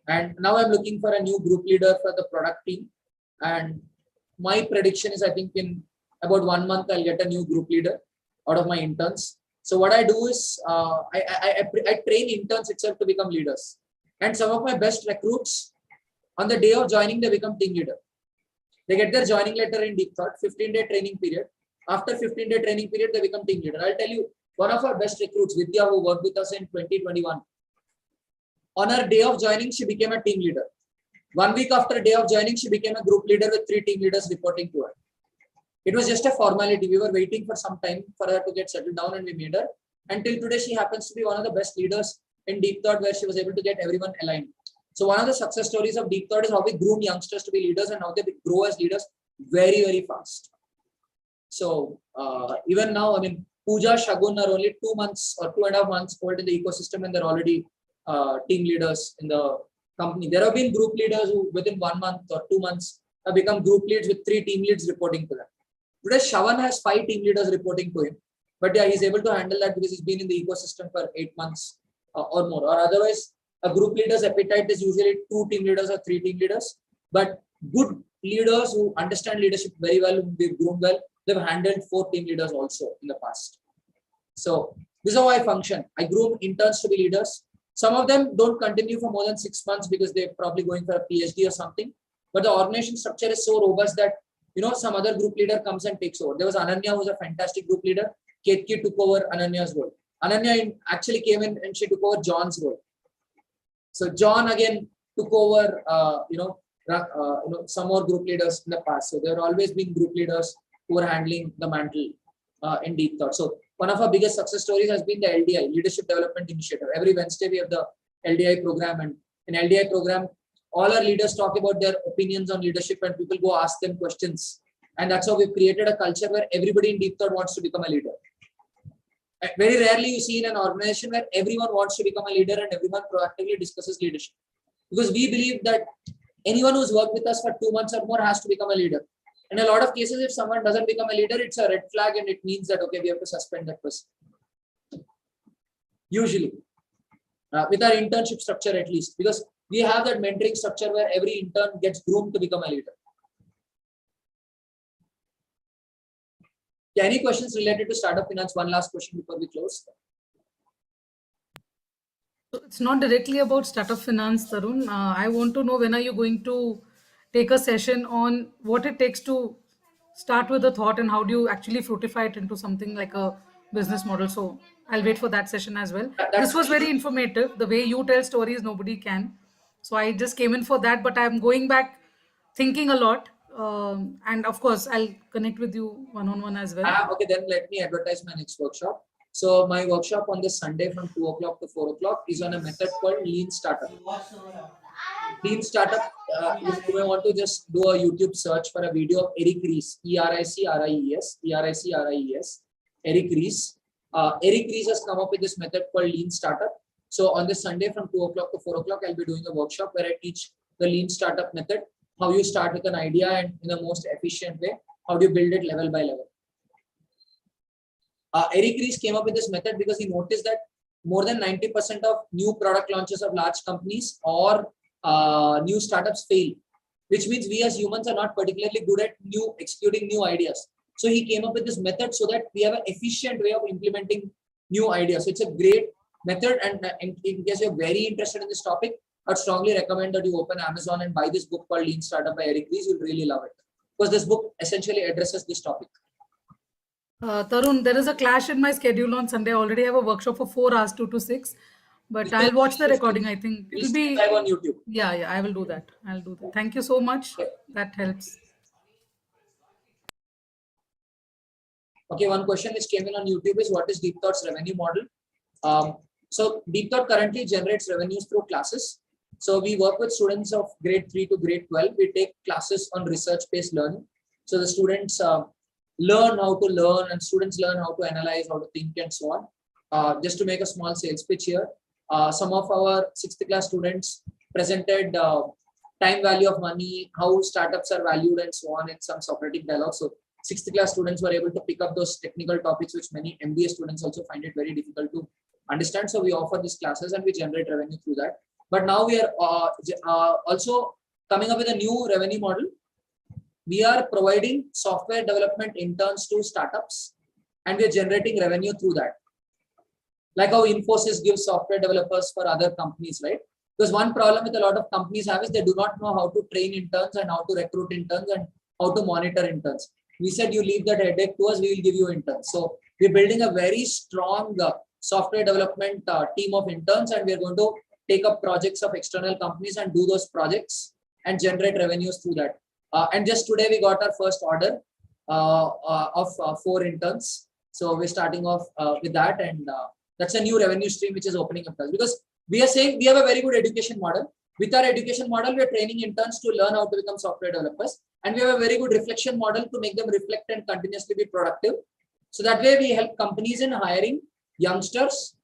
And now I'm looking for a new group leader for the product team. And my prediction is I think in about 1 month, I'll get a new group leader out of my interns. So what I do is I train interns itself to become leaders. And some of my best recruits, on the day of joining, they become team leader. They get their joining letter in Deep Thought, 15-day training period. After 15-day training period, they become team leader. I'll tell you, one of our best recruits, Vidya, who worked with us in 2021, on her day of joining, she became a team leader. 1 week after day of joining, she became a group leader with 3 team leaders reporting to her. It was just a formality. We were waiting for some time for her to get settled down and we made her. Until today, she happens to be one of the best leaders in Deep Thought where she was able to get everyone aligned. So one of the success stories of Deep Thought is how we groom youngsters to be leaders and how they grow as leaders very, very fast. So even now, I mean, Pooja, Shagun are only 2 months or 2.5 months old in the ecosystem and they're already team leaders in the company. There have been group leaders who within 1 month or 2 months have become group leads with 3 team leads reporting to them. Today, Shavan has 5 team leaders reporting to him. But yeah, he's able to handle that because he's been in the ecosystem for 8 months or more. Or otherwise, a group leader's appetite is usually 2 team leaders or 3 team leaders. But good leaders who understand leadership very well, who they've grown well, they've handled 4 team leaders also in the past. So this is how I function. I groom interns to be leaders. Some of them don't continue for more than 6 months because they're probably going for a PhD or something. But the organization structure is so robust that, you know, some other group leader comes and takes over. There was Ananya, who was a fantastic group leader. Ketki took over Ananya's role. Ananya actually came in and she took over John's role. So John again took over, some more group leaders in the past. So there have always been group leaders who are handling the mantle in Deep Thought. So one of our biggest success stories has been the LDI, Leadership Development Initiative. Every Wednesday we have the LDI program, and in LDI program, all our leaders talk about their opinions on leadership and people go ask them questions. And that's how we've created a culture where everybody in Deep Thought wants to become a leader. Very rarely you see in an organization where everyone wants to become a leader and everyone proactively discusses leadership. Because we believe that anyone who's worked with us for 2 months or more has to become a leader. In a lot of cases, if someone doesn't become a leader, it's a red flag and it means that, okay, we have to suspend that person. Usually. With our internship structure at least. Because we have that mentoring structure where every intern gets groomed to become a leader. Yeah, any questions related to startup finance? One last question before we close. So it's not directly about startup finance, Tarun. I want to know, when are you going to take a session on what it takes to start with a thought and how do you actually fructify it into something like a business model? So I'll wait for that session as well. This was very informative. The way you tell stories, nobody can. So I just came in for that, but I'm going back thinking a lot. And of course, I'll connect with you one-on-one as well. Okay, then let me advertise my next workshop. So my workshop on this Sunday from 2 o'clock to 4 o'clock is on a method called Lean Startup. Lean Startup, you may want to just do a YouTube search for a video of Eric Ries, E-R-I-C-R-I-E-S, E-R-I-C-R-I-E-S, Eric Ries. Eric Ries has come up with this method called Lean Startup. So on this Sunday from 2 o'clock to 4 o'clock, I'll be doing a workshop where I teach the Lean Startup method, how you start with an idea and in the most efficient way, how do you build it level by level. Eric Ries came up with this method because he noticed that more than 90% of new product launches of large companies or new startups fail, which means we as humans are not particularly good at executing new ideas. So he came up with this method so that we have an efficient way of implementing new ideas. So it's a great method, and in case you're very interested in this topic, I'd strongly recommend that you open Amazon and buy this book called Lean Startup by Eric Ries. You'll really love it because this book essentially addresses this topic. Tarun, there is a clash in my schedule on Sunday. I already have a workshop for 4 hours, 2 to 6. But I'll watch the recording. I think it'll be live on YouTube. Yeah, I will do that. I'll do that. Thank you so much. That helps. Okay, one question which came in on YouTube is, what is Deep Thought's revenue model? So Deep Thought currently generates revenues through classes. So we work with students of grade 3 to grade 12. We take classes on research-based learning. So the students learn how to learn and students learn how to analyze, how to think and so on. just to make a small sales pitch here, some of our 6th class students presented time value of money, how startups are valued and so on in some Socratic dialogue. So 6th class students were able to pick up those technical topics, which many MBA students also find it very difficult to understand. So we offer these classes and we generate revenue through that. But now we are also coming up with a new revenue model. We are providing software development interns to startups and we are generating revenue through that. Like how Infosys gives software developers for other companies, right? Because one problem with a lot of companies have is they do not know how to train interns and how to recruit interns and how to monitor interns. We said you leave that headache to us, we will give you interns. So we're building a very strong software development team of interns and we're going to take up projects of external companies and do those projects and generate revenues through that. And just today we got our first order of 4 interns. So we're starting off with that, and that's a new revenue stream which is opening up for us, because we are saying we have a very good education model. With our education model, we are training interns to learn how to become software developers, and we have a very good reflection model to make them reflect and continuously be productive. So that way we help companies in hiring youngsters.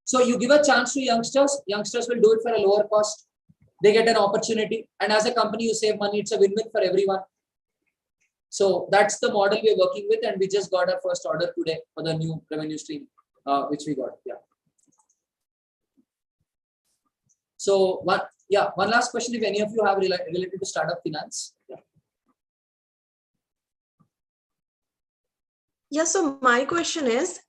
So you give a chance to youngsters will do it for a lower cost. They get an opportunity, and as a company you save money. It's a win-win for everyone. So that's the model we're working with, and we just got our first order today for the new revenue stream, which we got. Yeah. So one last question, if any of you have related to startup finance. Yeah, so my question is,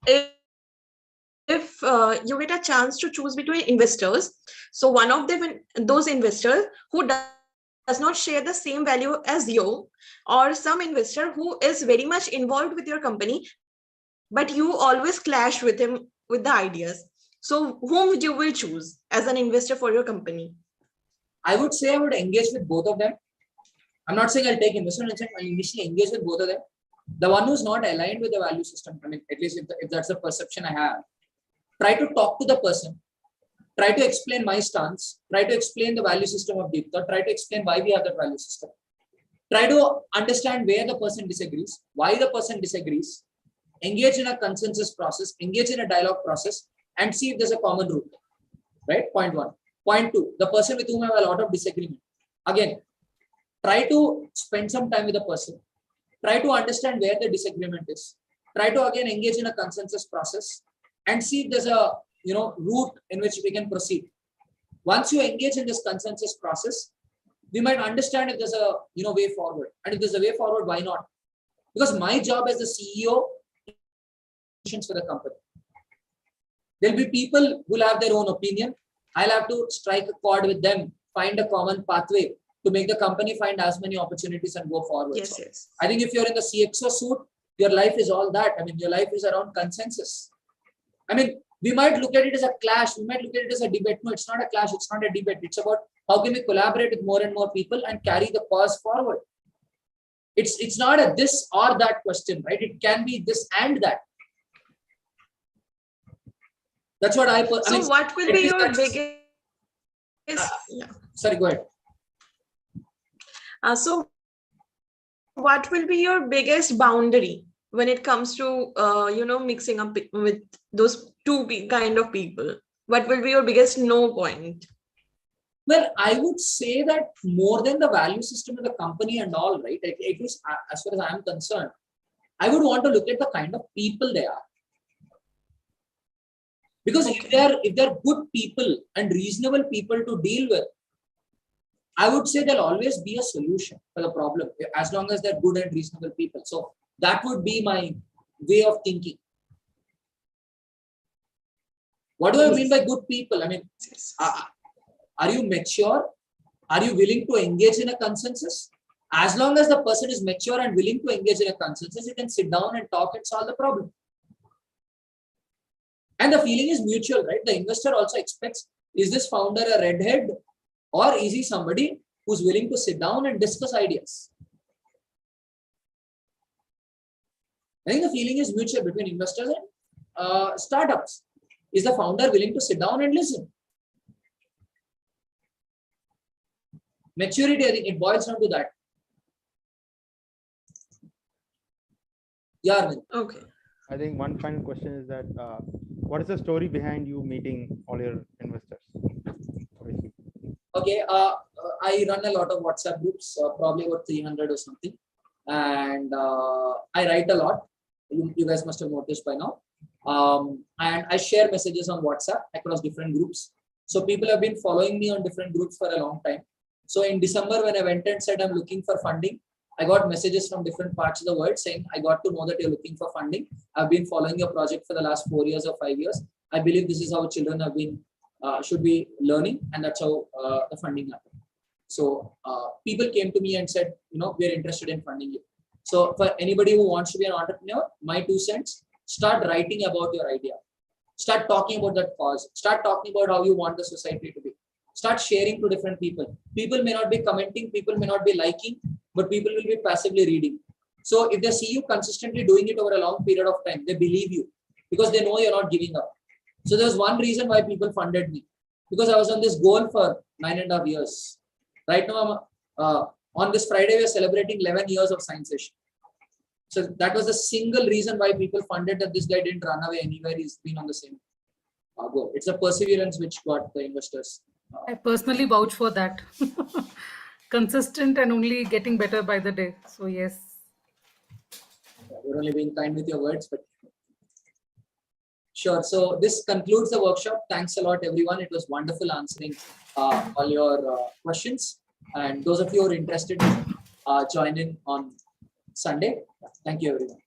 if you get a chance to choose between investors, so one of them, those investors who does not share the same value as you, or some investor who is very much involved with your company, but you always clash with him with the ideas. So whom you will choose as an investor for your company? I would say I would engage with both of them. I'm not saying I'll take investment, I'll initially engage with both of them. The one who's not aligned with the value system, I mean, at least if that's the perception I have, try to talk to the person, try to explain my stance, try to explain the value system of Deepta, try to explain why we have that value system. Try to understand where the person disagrees, why the person disagrees, engage in a consensus process, engage in a dialogue process, and see if there's a common root. Right? Point 1. Point 2, the person with whom I have a lot of disagreement. Again, try to spend some time with the person. Try to understand where the disagreement is. Try to again engage in a consensus process and see if there's a route in which we can proceed. Once you engage in this consensus process, we might understand if there's a way forward. And if there's a way forward, why not? Because my job as the CEO is for the company. There'll be people who will have their own opinion. I'll have to strike a chord with them, find a common pathway to make the company find as many opportunities and go forward. Yes, so yes. I think if you're in the CXO suit, your life is all that. I mean, your life is around consensus. I mean, we might look at it as a clash. We might look at it as a debate. No, it's not a clash. It's not a debate. It's about how can we collaborate with more and more people and carry the cause forward. It's not a this or that question, right? It can be this and that. That's what I put. So what will be your biggest? Sorry, go ahead. So what will be your biggest boundary when it comes to mixing up with those two kind of people? What will be your biggest no point? Well, I would say that more than the value system of the company and all, right? At least as far as I'm concerned, I would want to look at the kind of people they are. Because if they're good people and reasonable people to deal with, I would say there'll always be a solution for the problem as long as they're good and reasonable people. So that would be my way of thinking. What do I mean by good people? I mean, are you mature? Are you willing to engage in a consensus? As long as the person is mature and willing to engage in a consensus, you can sit down and talk and solve the problem. And the feeling is mutual, right? The investor also expects, is this founder a redhead or is he somebody who's willing to sit down and discuss ideas? I think the feeling is mutual between investors and startups. Is the founder willing to sit down and listen? Maturity, I think it boils down to that. Yeah, Arvind. Okay. I think one final question is that what is the story behind you meeting all your investors? Okay, I run a lot of WhatsApp groups, probably about 300 or something, and I write a lot. You guys must have noticed by now. And I share messages on WhatsApp across different groups. So people have been following me on different groups for a long time. So in December, when I went and said I'm looking for funding, I got messages from different parts of the world saying, I got to know that you're looking for funding. I've been following your project for the last 4 years or 5 years. I believe this is how children have been should be learning, and that's how the funding happened. So people came to me and said, we're interested in funding you. So for anybody who wants to be an entrepreneur, my 2 cents, start writing about your idea. Start talking about that cause. Start talking about how you want the society to be. Start sharing to different people. People may not be commenting, people may not be liking, but people will be passively reading. So if they see you consistently doing it over a long period of time, they believe you because they know you're not giving up. So there's one reason why people funded me, because I was on this goal for 9.5 years. Right now, on this Friday, we are celebrating 11 years of Science-ition. So that was the single reason why people funded, that this guy didn't run away anywhere. He's been on the same goal. It's a perseverance which got the investors. I personally vouch for that. Consistent and only getting better by the day. So yes. You're only being kind with your words, but sure. So this concludes the workshop. Thanks a lot, everyone. It was wonderful answering all your questions. And those of you who are interested, join in on Sunday. Thank you, everyone.